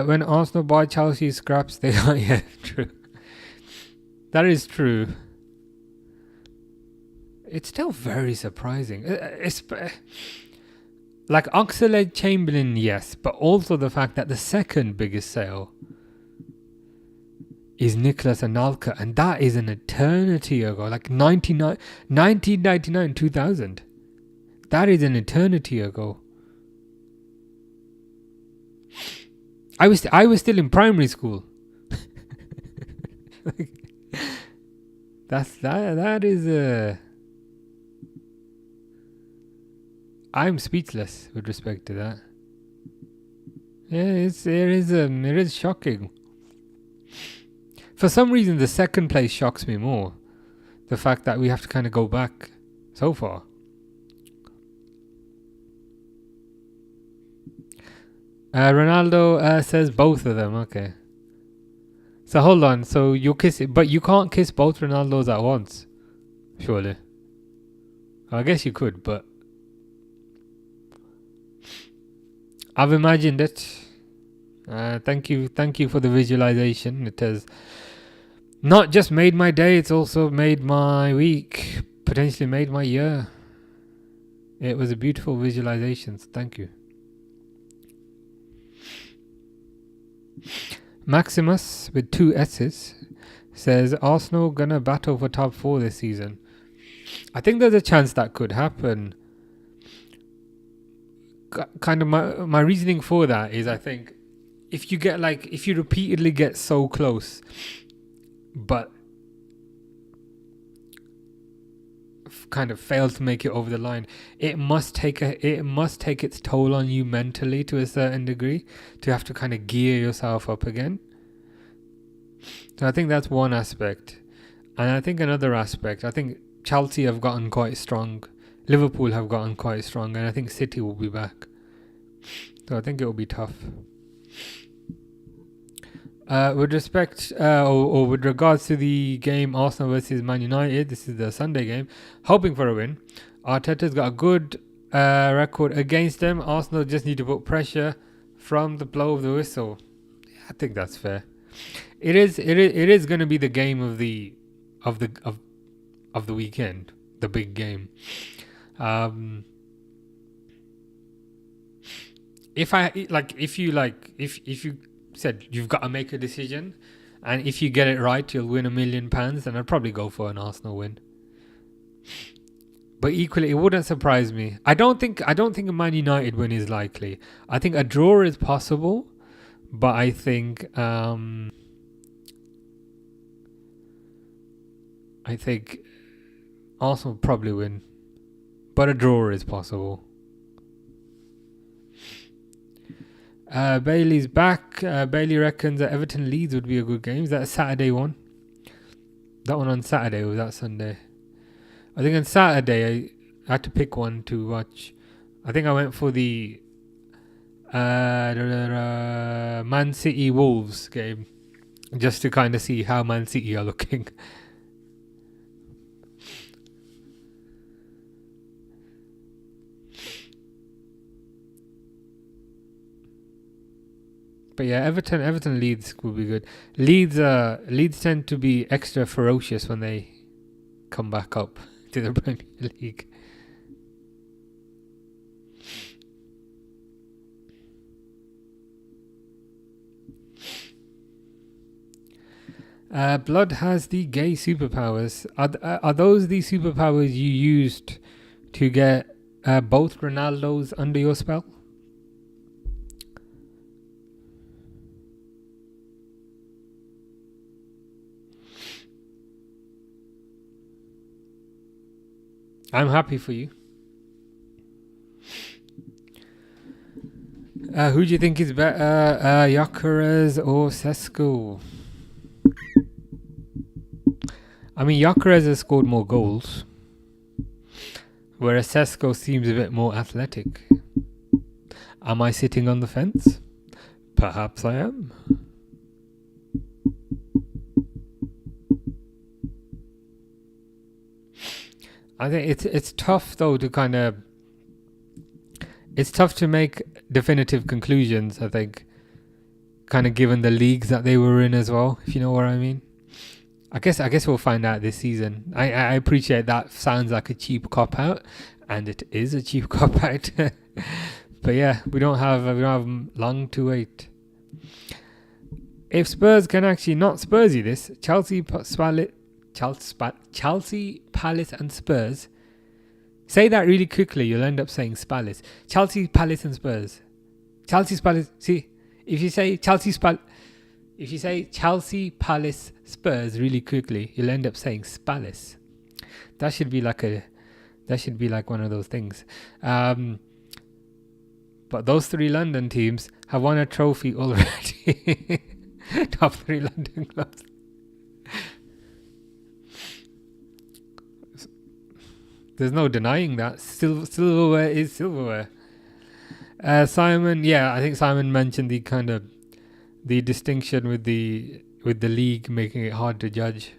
When Arsenal buy Chelsea scraps, they are... Yeah, true. That is true. It's still very surprising. Like Oxlade-Chamberlain, yes, but also the fact that the second biggest sale is Nicolas Anelka, and that is an eternity ago, like 1999, 2000. That is an eternity ago. I was still in primary school. That is I'm speechless with respect to that. Yeah, it is shocking. For some reason, the second place shocks me more. the fact that we have to kind of go back so far. Ronaldo says both of them. Okay. So hold on. So you kiss it, but you can't kiss both Ronaldos at once, surely. I guess you could, but I've imagined it. Thank you for the visualization. It has not just made my day; it's also made my week. Potentially made my year. It was a beautiful visualization. So thank you. Maximus with 2 S's says Arsenal gonna battle for top 4 this season. I think there's a chance that could happen. Kind of my reasoning for that is, I think if you repeatedly get so close but kind of fail to make it over the line, it must take its toll on you mentally to a certain degree, to have to kind of gear yourself up again. So I think that's one aspect. And I think another aspect, I think Chelsea have gotten quite strong, Liverpool have gotten quite strong, and I think City will be back. So I think it will be tough. With respect, or with regards to the game Arsenal versus Man United, this is the Sunday game, hoping for a win. Arteta's got a good record against them. Arsenal just need to put pressure from the blow of the whistle. Yeah, I think that's fair. It is going to be the game of the weekend, the big game. If you said you've got to make a decision, and if you get it right you'll win £1 million, then I'd probably go for an Arsenal win. But equally, it wouldn't surprise me. I don't think a Man United win is likely. I think a draw is possible, but I think Arsenal probably win, but a draw is possible. Bailey's back. Bailey reckons that Everton Leeds would be a good game. Is that a Saturday one? That one on Saturday, or was that Sunday? I think on Saturday I had to pick one to watch. I think I went for the Man City Wolves game, just to kind of see how Man City are looking. But yeah, Everton Leeds will be good. Leeds tend to be extra ferocious when they come back up to the Premier League. Blood has the gay superpowers. Are those the superpowers you used to get both Ronaldos under your spell? I'm happy for you. Who do you think is better, Gyökeres or Sesko? I mean, Gyökeres has scored more goals, whereas Sesko seems a bit more athletic. Am I sitting on the fence? Perhaps I am. I think it's tough though to kind of. It's tough to make definitive conclusions, I think, kind of given the leagues that they were in as well, if you know what I mean. I guess we'll find out this season. I appreciate that sounds like a cheap cop out, and it is a cheap cop out. But yeah, we don't have long to wait. If Spurs can actually not Spursy this, Chelsea, Palace and Spurs. Say that really quickly, you'll end up saying Spallis. Chelsea, Palace and Spurs. Chelsea, Palace. See, if you say Chelsea, Palace, Spurs really quickly, you'll end up saying Spallis. That should be like one of those things. But those 3 London teams have won a trophy already. Top 3 London clubs. There's no denying that. Silverware is silverware. Simon, yeah, I think Simon mentioned the kind of the distinction with the league making it hard to judge.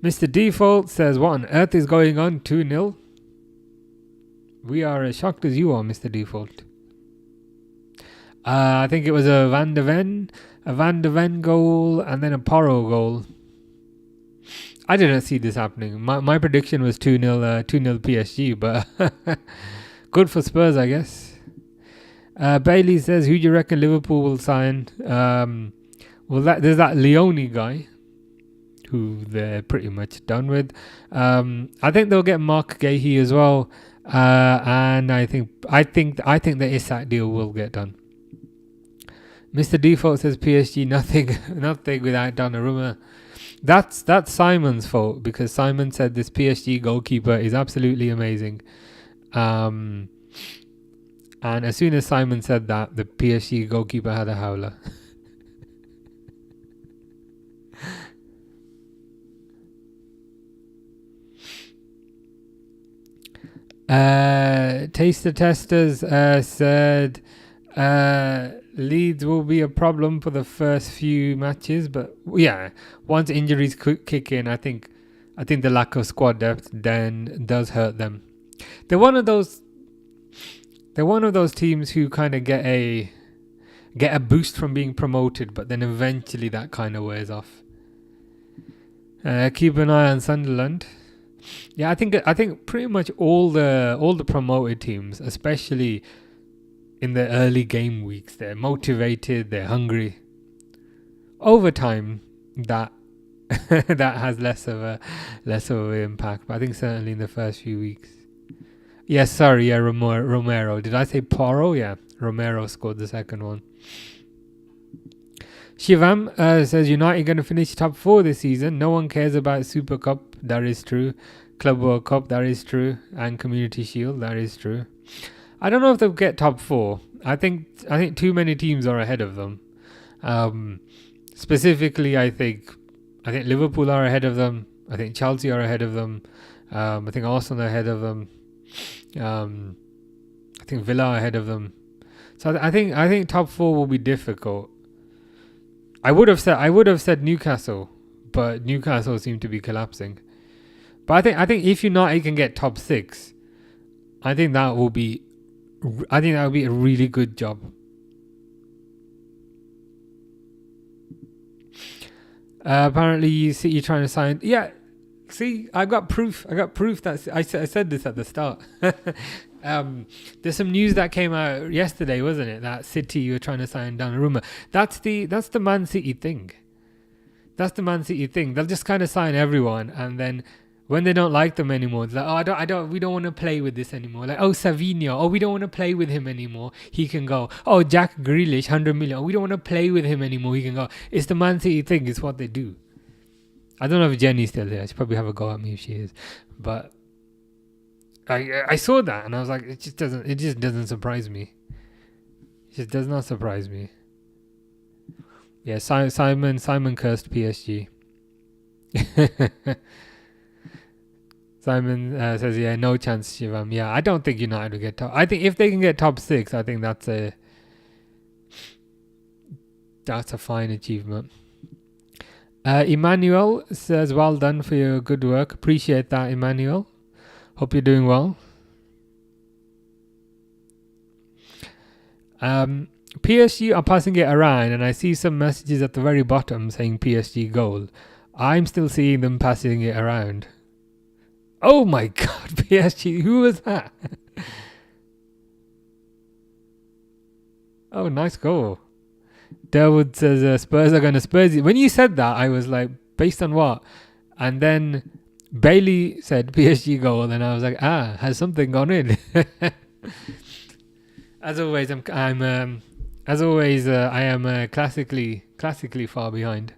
Mr. Default says, what on earth is going on? 2-0. We are as shocked as you are, Mr. Default. I think it was a Van de Ven goal, and then a Porro goal. I didn't see this happening. My prediction was 2-0 PSG, but good for Spurs, I guess. Bailey says, who do you reckon Liverpool will sign? There's that Leone guy, who they're pretty much done with. I think they'll get Mark Gahey as well, and I think the Isak deal will get done. Mr. Default says PSG nothing without Donnarumma. That's Simon's fault, because Simon said this PSG goalkeeper is absolutely amazing. And as soon as Simon said that, the PSG goalkeeper had a howler. Taster Testers said Leeds will be a problem for the first few matches, but yeah, once injuries kick in, I think the lack of squad depth then does hurt them. They're one of those teams who kind of get a boost from being promoted, but then eventually that kind of wears off. Keep an eye on Sunderland. Yeah, I think pretty much all the promoted teams, especially in the early game weeks, they're motivated, they're hungry. Over time, that has less of an impact. But I think certainly in the first few weeks. Yes, sorry, yeah, Romero. Did I say Porro? Yeah, Romero scored the second one. Shivam says United going to finish top 4 this season. No one cares about Super Cup. That is true. Club World Cup. That is true. And Community Shield. That is true. I don't know if they'll get top 4. I think too many teams are ahead of them. Specifically, I think Liverpool are ahead of them. I think Chelsea are ahead of them. I think Arsenal are ahead of them. I think Villa are ahead of them. So I think top 4 will be difficult. I would have said Newcastle, but Newcastle seem to be collapsing. But I think if United can get top 6, I think that will be a really good job. Apparently, you're trying to sign. Yeah, see, I got proof that I said this at the start. There's some news that came out yesterday, wasn't it? That City were trying to sign Donnarumma. That's the Man City thing. That's the Man City thing. They'll just kind of sign everyone, and then when they don't like them anymore, it's like, we don't want to play with this anymore. Like, Savinho, we don't want to play with him anymore. He can go. Jack Grealish, 100 million. We don't want to play with him anymore. He can go. It's the Man City thing. It's what they do. I don't know if Jenny's still there. She'll probably have a go at me if she is. But I saw that and I was like, it just doesn't surprise me. It just does not surprise me. Yeah, Simon cursed PSG. Simon says, yeah, no chance, Shivam. Yeah, I don't think United will get top. I think if they can get top 6, I think that's a fine achievement. Emmanuel says, well done for your good work. Appreciate that, Emmanuel. Hope you're doing well. PSG are passing it around, and I see some messages at the very bottom saying PSG goal. I'm still seeing them passing it around. Oh my God, PSG, who was that? Oh, nice goal. Derwood says Spurs are going to Spurs. When you said that, I was like, based on what? And then Bailey said PSG goal, and I was like, has something gone in? As always, I am classically far behind.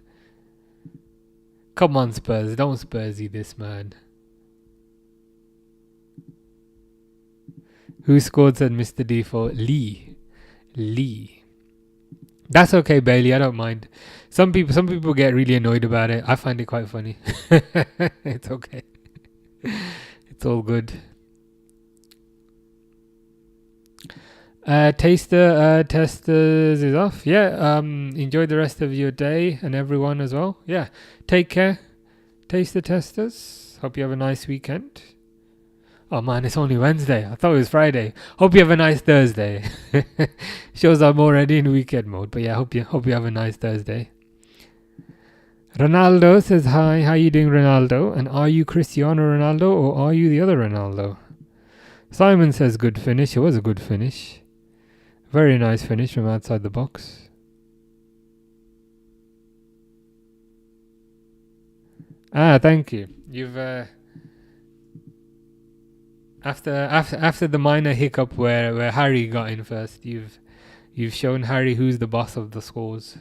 Come on, Spurs, don't Spursy this, man. Who scored, said Mr. Default? Lee. That's okay, Bailey. I don't mind. Some people get really annoyed about it. I find it quite funny. It's okay. It's all good. Testers is off. Yeah. Enjoy the rest of your day and everyone as well. Yeah. Take care. Taster testers. Hope you have a nice weekend. Oh man, it's only Wednesday. I thought it was Friday. Hope you have a nice Thursday. Shows I'm already in weekend mode. But yeah, hope you have a nice Thursday. Ronaldo says hi. How you doing, Ronaldo? And are you Cristiano Ronaldo or are you the other Ronaldo? Simon says good finish. It was a good finish. Very nice finish from outside the box. Thank you. You've after the minor hiccup where Harry got in first, you've shown Harry who's the boss of the scores.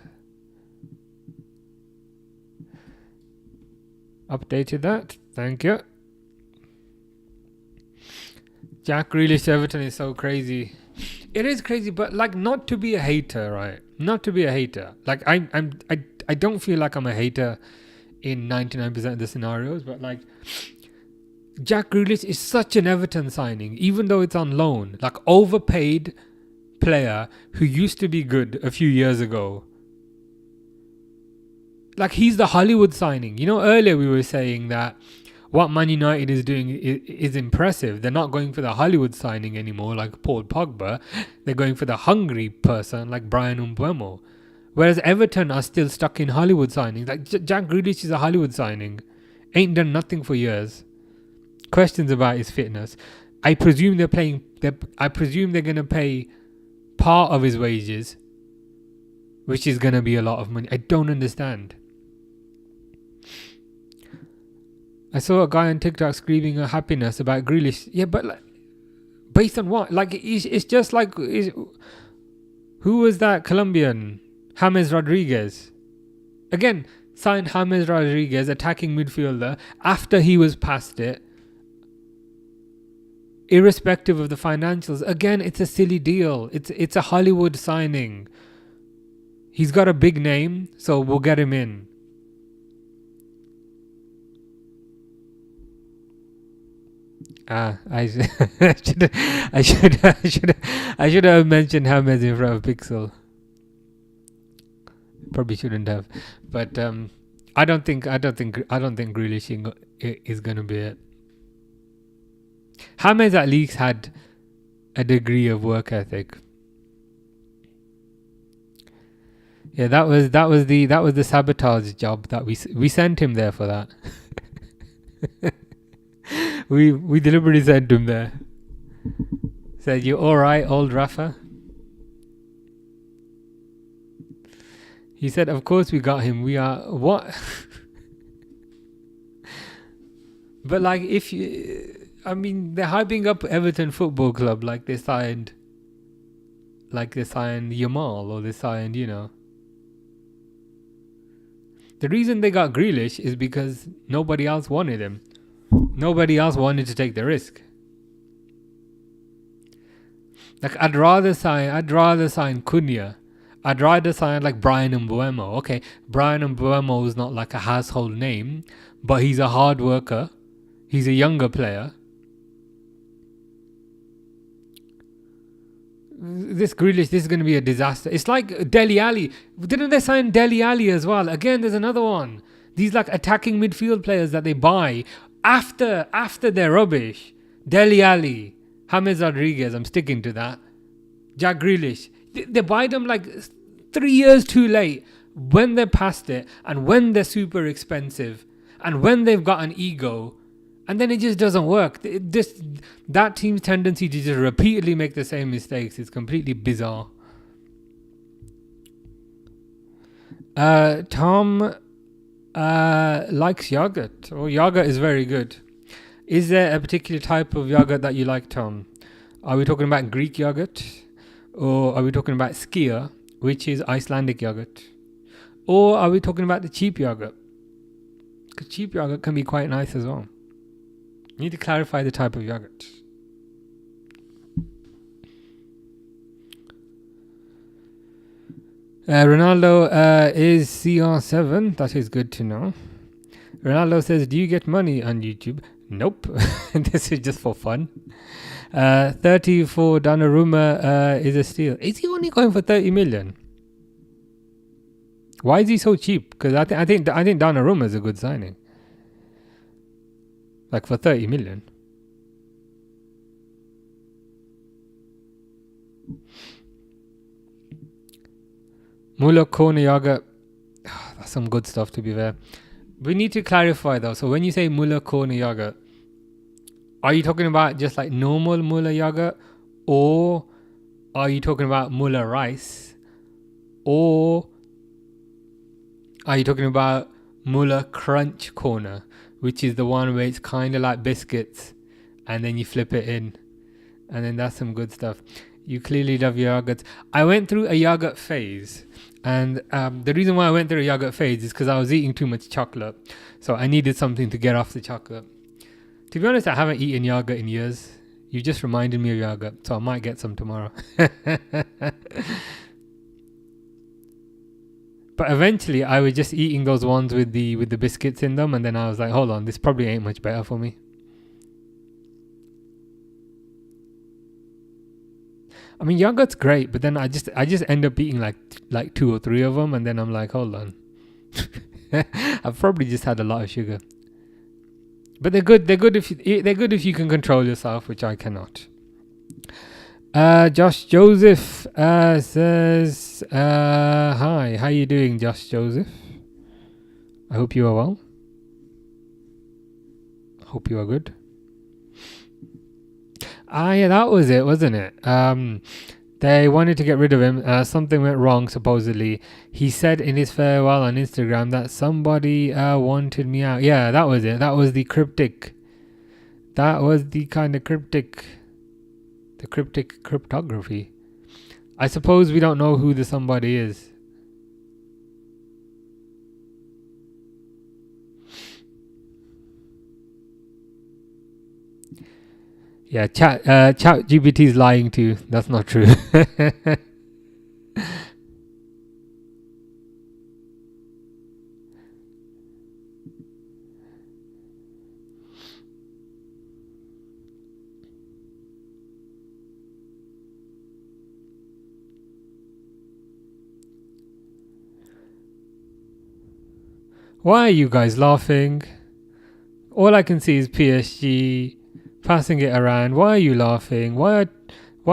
Updated that. Thank you. Jack Grealish Everton is so crazy. It is crazy, but like not to be a hater, right? Not to be a hater. Like I don't feel like I'm a hater in 99% of the scenarios, but like Jack Grealish is such an Everton signing, even though it's on loan. Like overpaid player who used to be good a few years ago. Like he's the Hollywood signing. You know, earlier we were saying that what Man United is doing is impressive. They're not going for the Hollywood signing anymore like Paul Pogba. They're going for the hungry person like Brian Mbeumo. Whereas Everton are still stuck in Hollywood signings. Like Jack Grealish is a Hollywood signing. Ain't done nothing for years. Questions about his fitness. I presume they're going to pay part of his wages, which is going to be a lot of money. I don't understand. I saw a guy on TikTok screaming a happiness about Grealish. Yeah, but like, based on what? Like, it's just like... who was that Colombian? James Rodriguez. Again, signed James Rodriguez, attacking midfielder, after he was past it. Irrespective of the financials. Again, it's a silly deal. It's a Hollywood signing. He's got a big name, so we'll get him in. I should have mentioned James in front of Pixel. Probably shouldn't have, but I don't think Grealish is gonna be it. James at least had a degree of work ethic. Yeah, that was the sabotage job that we sent him there for that. we deliberately sent him there. Said, "You all right, old Rafa?" He said, "Of course we got him. We are what?" But like, they're hyping up Everton Football Club like they signed Yamal, or they signed, The reason they got Grealish is because nobody else wanted him. Nobody else wanted to take the risk. Like, I'd rather sign Cunha. I'd rather sign like Brian Mbeumo. Okay, Brian Mbeumo is not like a household name, but he's a hard worker. He's a younger player. This Grealish, this is going to be a disaster. It's like Dele Alli. Didn't they sign Dele Alli as well? Again, there's another one. These like attacking midfield players that they buy after they're rubbish. Dele Alli, James Rodriguez, I'm sticking to that. Jack Grealish. They buy them like 3 years too late, when they're past it, and when they're super expensive, and when they've got an ego, and then it just doesn't work. That team's tendency to just repeatedly make the same mistakes is completely bizarre. Tom likes yogurt. Oh, yogurt is very good. Is there a particular type of yogurt that you like, Tom? Are we talking about Greek yogurt? Or are we talking about skyr, which is Icelandic yogurt? Or are we talking about the cheap yogurt? Because cheap yogurt can be quite nice as well. You need to clarify the type of yogurt. Ronaldo is CR7. That is good to know. Ronaldo says, do you get money on YouTube? Nope. This is just for fun. 30 for Donnarumma is a steal. Is he only going for 30 million? Why is he so cheap? Because I think Donnarumma is a good signing. Like for 30 million. Muller corner yogurt. That's some good stuff, to be fair. We need to clarify though. So when you say Muller corner yogurt, are you talking about just like normal Muller yogurt, or are you talking about Muller rice, or are you talking about Muller crunch corner, which is the one where it's kind of like biscuits and then you flip it in, and then that's some good stuff. You clearly love your yogurts. I went through a yogurt phase, and the reason why I went through a yogurt phase is because I was eating too much chocolate, so I needed something to get off the chocolate. To be honest, I haven't eaten yogurt in years. You just reminded me of yogurt, so I might get some tomorrow. But eventually, I was just eating those ones with the biscuits in them, and then I was like, hold on, this probably ain't much better for me. I mean, yogurt's great, but then I just end up eating like 2 or 3 of them, and then I'm like, hold on, I've probably just had a lot of sugar. But they're good. They're good if you can control yourself, which I cannot. Josh Joseph says, "Hi, how you doing, Josh Joseph? I hope you are well. Hope you are good." Yeah, that was it, wasn't it? They wanted to get rid of him. Something went wrong, supposedly. He said in his farewell on Instagram that somebody wanted me out. Yeah, that was it. That was the cryptic. That was the kind of cryptic. The cryptic cryptography. I suppose we don't know who the somebody is. Yeah, chat GPT is lying too. That's not true. Why are you guys laughing? All I can see is PSG passing it around. Why are you laughing? Why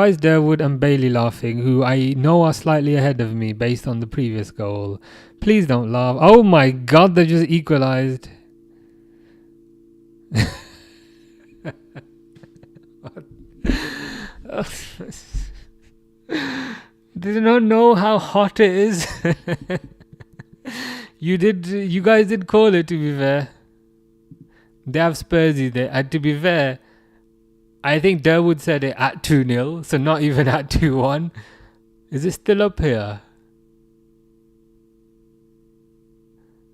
is Derwood and Bailey laughing, who I know are slightly ahead of me based on the previous goal? Please don't laugh. Oh my god, they just equalized. They do not know how hot it is. You guys did call it, to be fair. They have Spursy there. And to be fair, I think Derwood said it at 2-0, so not even at 2-1. Is it still up here?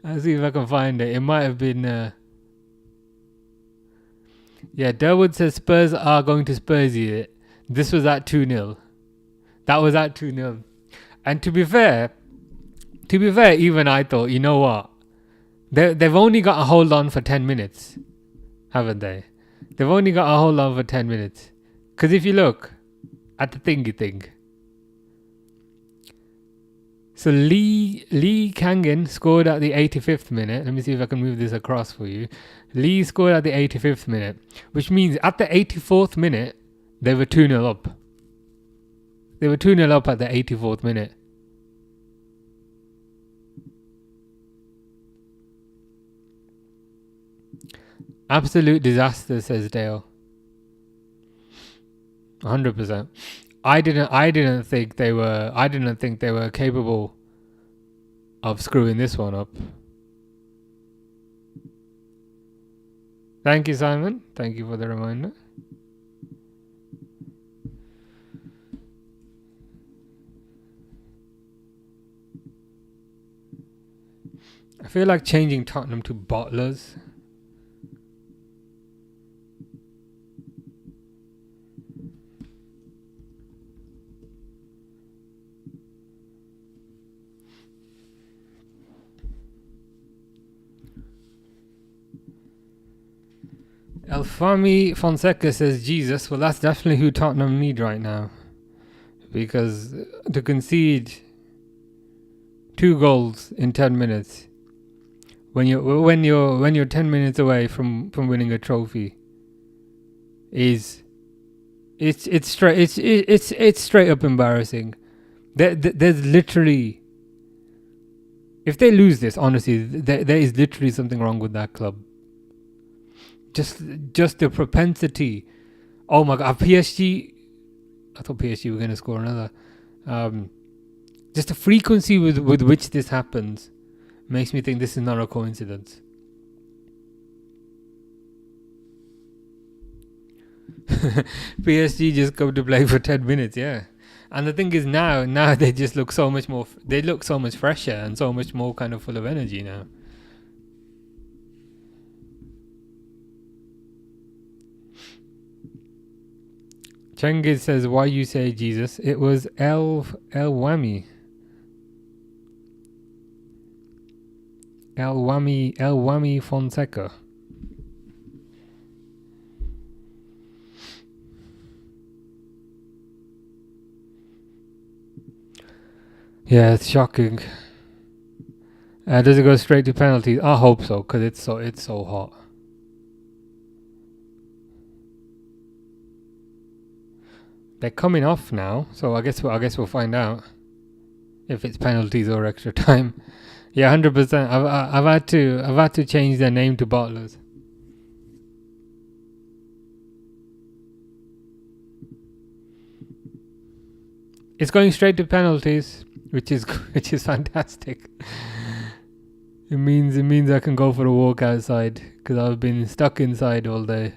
I'll see if I can find it. It might have been... Yeah, Derwood says Spurs are going to Spursy it. This was at 2-0. That was at 2-0. And to be fair, even I thought, you know what? They've only got a hold on for 10 minutes, haven't they? They've only got a hold on for 10 minutes. Because if you look at the thingy thing. So Lee Kangen scored at the 85th minute. Let me see if I can move this across for you. Lee scored at the 85th minute, which means at the 84th minute, they were 2-0 up. They were 2-0 up at the 84th minute. Absolute disaster, says Dale. 100%. I didn't think they were capable of screwing this one up. Thank you, Simon. Thank you for the reminder. I feel like changing Tottenham to bottlers. Elfami Fonseca says Jesus. Well, that's definitely who Tottenham need right now, because to concede 2 goals in 10 minutes when you're 10 minutes away from winning a trophy is it's straight up embarrassing. There's literally, if they lose this, honestly, there is literally something wrong with that club. Just the propensity. Oh my god, PSG. I thought PSG were going to score another. Just the frequency with which this happens makes me think this is not a coincidence. PSG just come to play for 10 minutes, yeah. And the thing is now they just look so much more. They look so much fresher and so much more kind of full of energy now. Chengiz says, why you say Jesus? It was El Wami. El Wami Fonseca. Yeah, it's shocking. Does it go straight to penalties? I hope so, because it's so hot. They're coming off now, so I guess we'll find out if it's penalties or extra time. Yeah, 100%. I've had to change their name to Bottlers. It's going straight to penalties, which is fantastic. It means I can go for a walk outside, because I've been stuck inside all day.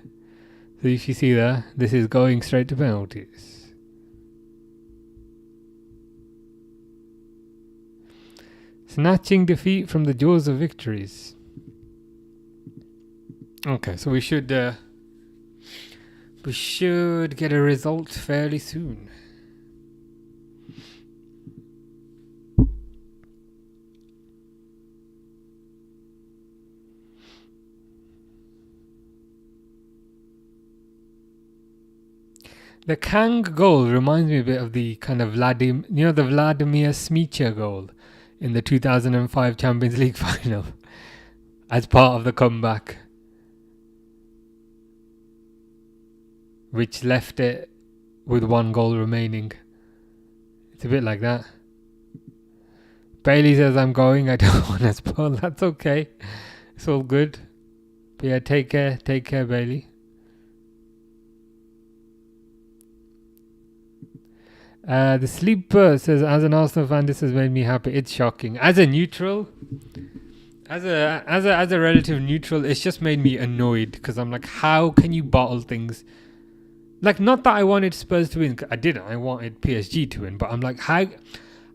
So if you see that, this is going straight to penalties. Snatching defeat from the jaws of victories. Okay, so we should get a result fairly soon. The Kang goal reminds me a bit of the kind of Vladimir Smicha goal in the 2005 Champions League final as part of the comeback, which left it with 1 goal remaining. It's a bit like that. Bailey says, I'm going, I don't want to spoil. That's okay. It's all good. But yeah, take care, Bailey. The Sleeper says, as an Arsenal fan, this has made me happy. It's shocking. As a neutral, as a relative neutral, it's just made me annoyed, because I'm like, how can you bottle things? Like, not that I wanted Spurs to win. I didn't. I wanted PSG to win. But I'm like, how?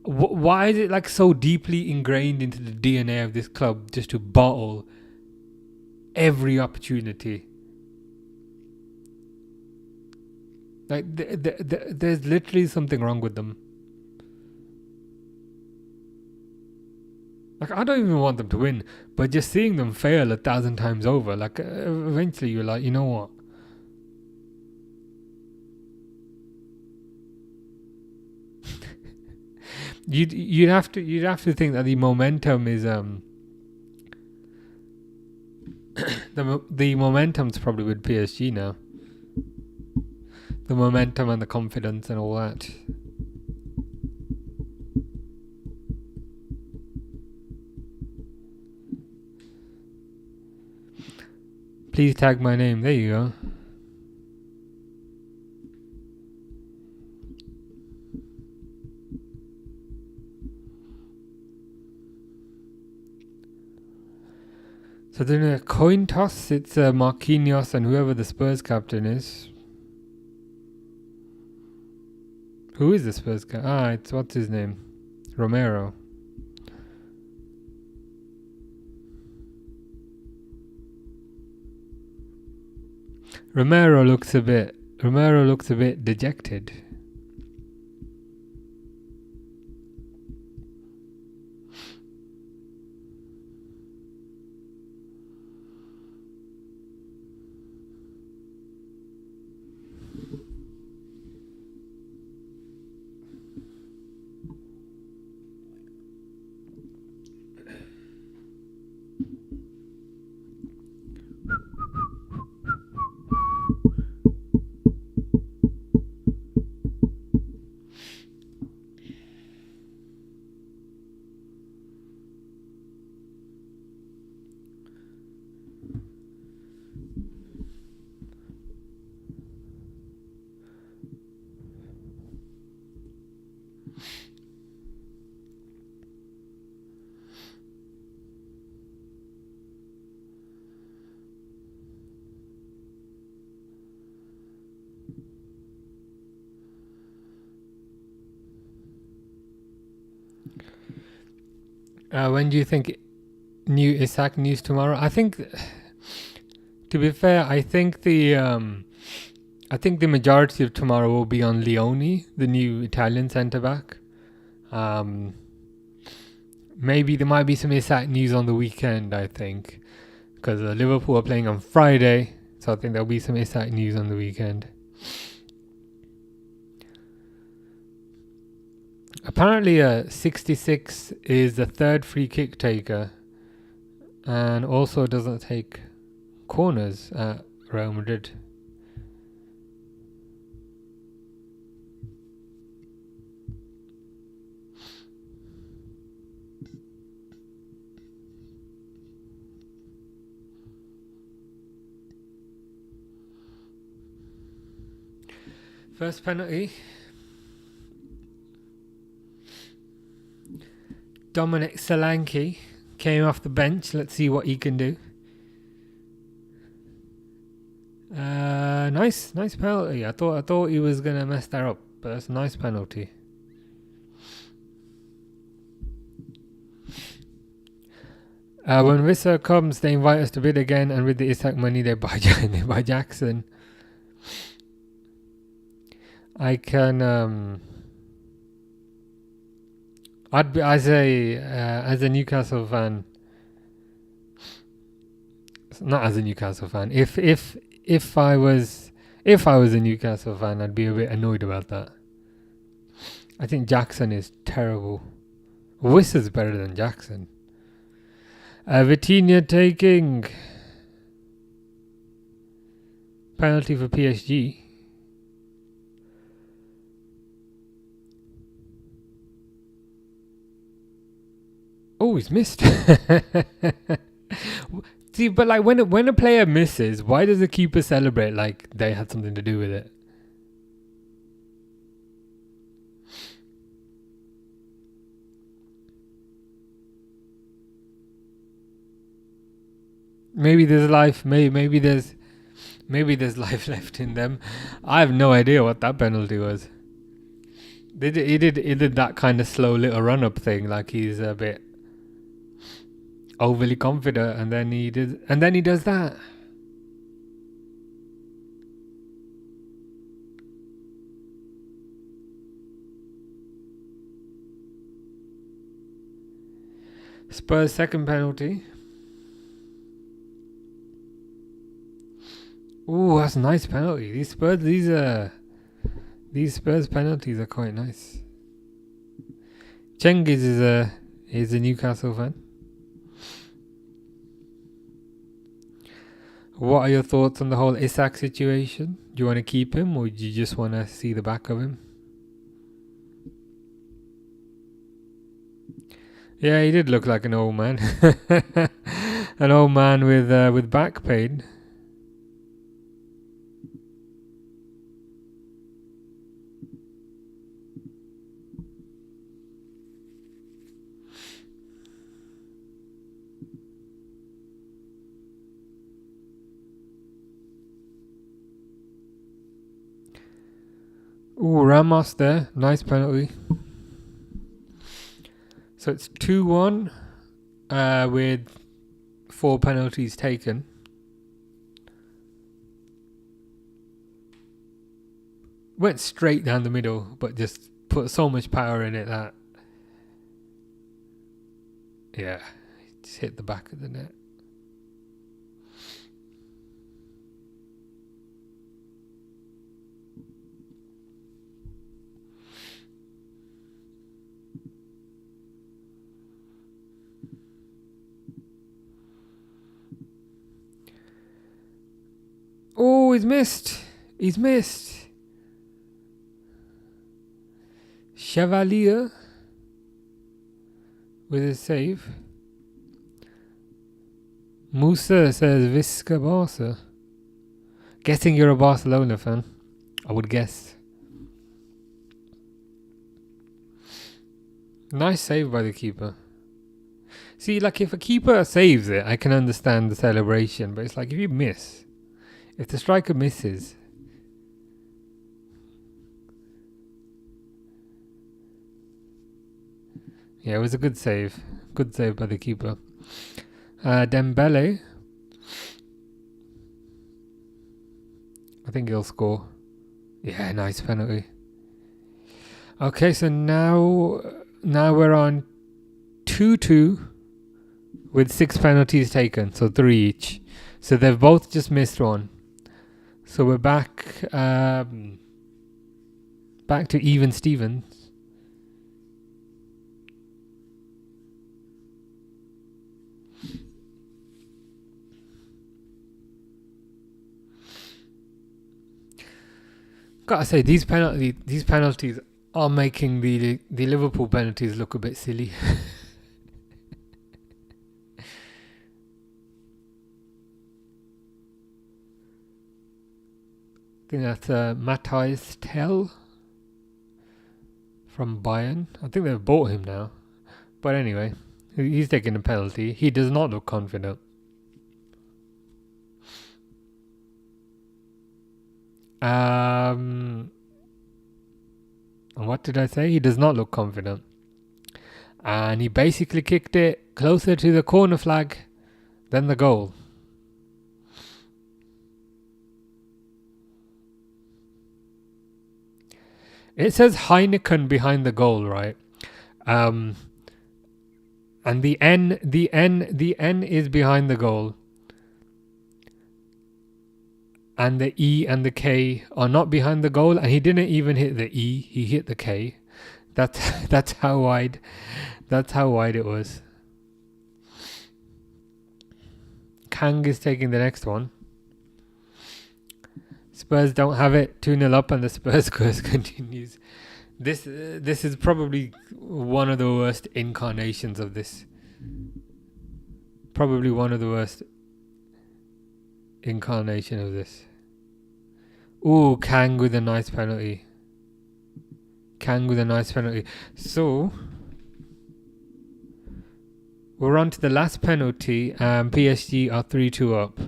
Why is it like so deeply ingrained into the DNA of this club just to bottle every opportunity? Like, there's literally something wrong with them. Like, I don't even want them to win, but just seeing them fail 1,000 times over, like, eventually you're like, you know what? You'd have to think that the momentum is the momentum's probably with PSG now. The momentum and the confidence and all that. Please tag my name. There you go. So then a coin toss. It's Marquinhos and whoever the Spurs captain is. Who is the Spurs captain? It's what's his name? Romero. Romero looks a bit dejected. When do you think new Isak news tomorrow? I think, to be fair, I think the majority of tomorrow will be on Leone, the new Italian centre back. Maybe there might be some Isak news on the weekend, I think, because Liverpool are playing on Friday, so I think there'll be some Isak news on the weekend. Apparently, 66 is the third free kick taker, and also doesn't take corners at Real Madrid. First penalty. Dominic Solanke came off the bench. Let's see what he can do. Nice penalty. I thought he was gonna mess that up, but that's a nice penalty. When Vissa comes, they invite us to bid again, and with the Isak money, they buy Jackson. I can I'd be as a Newcastle fan. Not as a Newcastle fan. If I was a Newcastle fan, I'd be a bit annoyed about that. I think Jackson is terrible. Wissa's better than Jackson. Vitinha taking penalty for PSG. Oh, he's missed. See, but like when a player misses, why does the keeper celebrate like they had something to do with it? Maybe there's life. Maybe there's life left in them. I have no idea what that penalty was. He did that kind of slow little run up thing, like he's a bit overly confident, and then he does that. Spurs second penalty. Ooh, that's a nice penalty. These Spurs penalties are quite nice. Cengiz is a Newcastle fan. What are your thoughts on the whole Isak situation? Do you want to keep him, or do you just want to see the back of him? Yeah, he did look like an old man. An old man with back pain. Ooh, Ramos there. Nice penalty. So it's 2-1 with 4 penalties taken. Went straight down the middle, but just put so much power in it that... Yeah, just hit the back of the net. Oh, he's missed. Chevalier with his save. Musa says Visca Barca. Guessing you're a Barcelona fan, I would guess. Nice save by the keeper. See, like if a keeper saves it, I can understand the celebration, but it's like if you miss... If the striker misses, Yeah, it was a good save. Good save by the keeper. Dembele. I think he'll score. Yeah, nice penalty. Okay, so now we're on 2-2 with 6 penalties taken, so 3 each. So they've both just missed one. So we're back to even Stevens. Gotta say, these penalties are making the Liverpool penalties look a bit silly. I think that's Matthias Tell from Bayern. I think they've bought him now. But anyway, he's taking a penalty. He does not look confident. What did I say? He does not look confident. And he basically kicked it closer to the corner flag than the goal. It says Heineken behind the goal, right? And the N is behind the goal. And the E and the K are not behind the goal, and he didn't even hit the E, he hit the K. That's how wide it was. Kang is taking the next one. Spurs don't have it, 2-0 up, and the Spurs curse continues. This is probably one of the worst incarnations of this. Probably one of the worst incarnation of this. Ooh, Kang with a nice penalty. So we're on to the last penalty. PSG are 3-2 up.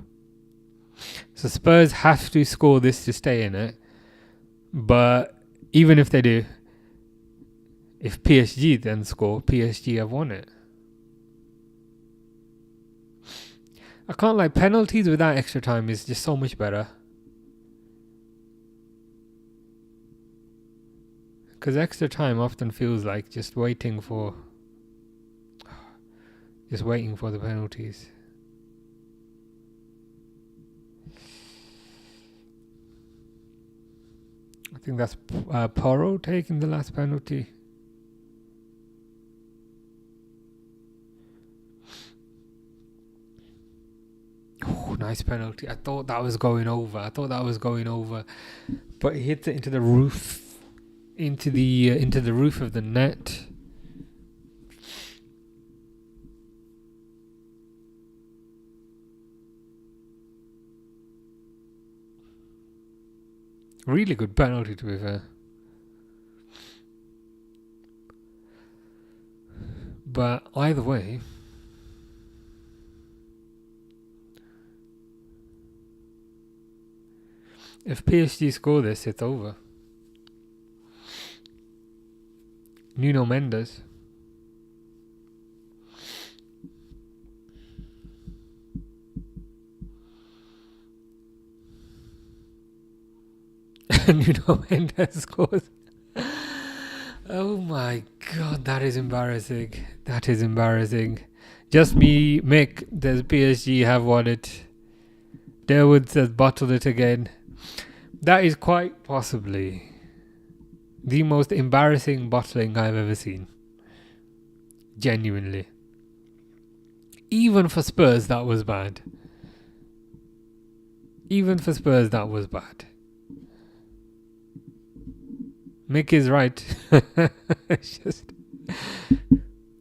So Spurs have to score this to stay in it. But even if they do, if PSG then score, PSG have won it. I can't lie, penalties without extra time is just so much better. Because extra time often feels like just waiting for the penalties. I think that's Porro taking the last penalty. Oh, nice penalty. I thought that was going over. But he hits it into the roof. Into the roof of the net. Really good penalty, to be fair. But either way, if PSG score this, it's over. Nuno Mendes. Nuno Mendes scores. Oh my god, that is embarrassing. Just me, Mick, does PSG have won it? Derwood says bottled it again. That is quite possibly the most embarrassing bottling I've ever seen. Genuinely. Even for Spurs, that was bad. Mick is right. It's just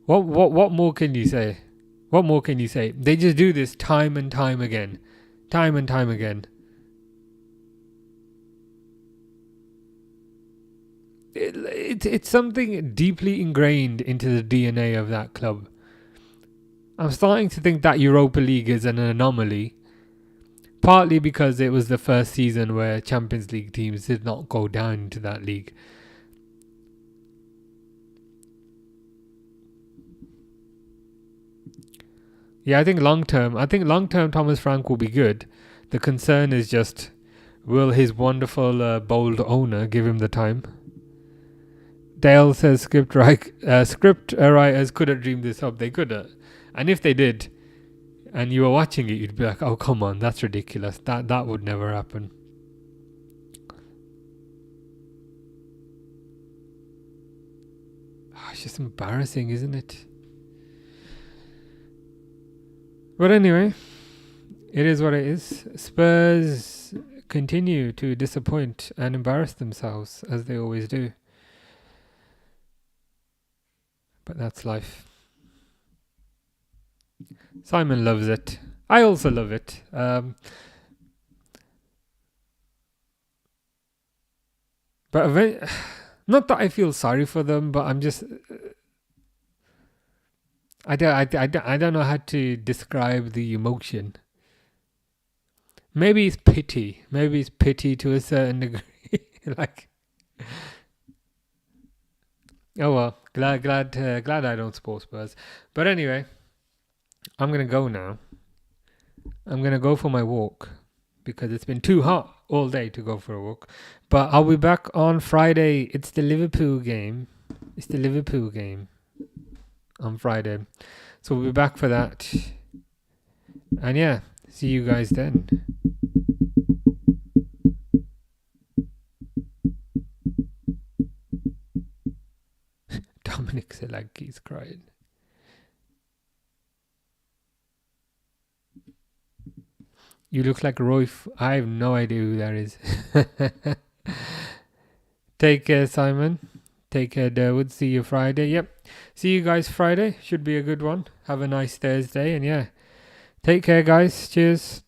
what more can you say? They just do this time and time again. It's something deeply ingrained into the DNA of that club. I'm starting to think that Europa League is an anomaly. Partly because it was the first season where Champions League teams did not go down into that league. Yeah, I think long term Thomas Frank will be good. The concern is just, will his wonderful bold owner give him the time? Dale says script writers could have dreamed this up. They could have, and if they did, and you were watching it, you'd be like, "Oh, come on, that's ridiculous. That would never happen." It's just embarrassing, isn't it? But anyway, it is what it is. Spurs continue to disappoint and embarrass themselves as they always do. But that's life. Simon loves it. I also love it. But not that I feel sorry for them, but I'm just I don't know how to describe the emotion. Maybe it's pity. Maybe it's pity to a certain degree. Like, oh well, glad I don't support Spurs. But anyway, I'm gonna go now. I'm gonna go for my walk because it's been too hot all day to go for a walk. But I'll be back on Friday. It's the Liverpool game. On Friday. So we'll be back for that. And yeah, see you guys then. Dominic Solanke's crying. You look like Roy. I have no idea who that is. Take care, Simon. Take care, Derwood. See you Friday. Yep. See you guys Friday. Should be a good one. Have a nice Thursday. And yeah, take care, guys. Cheers.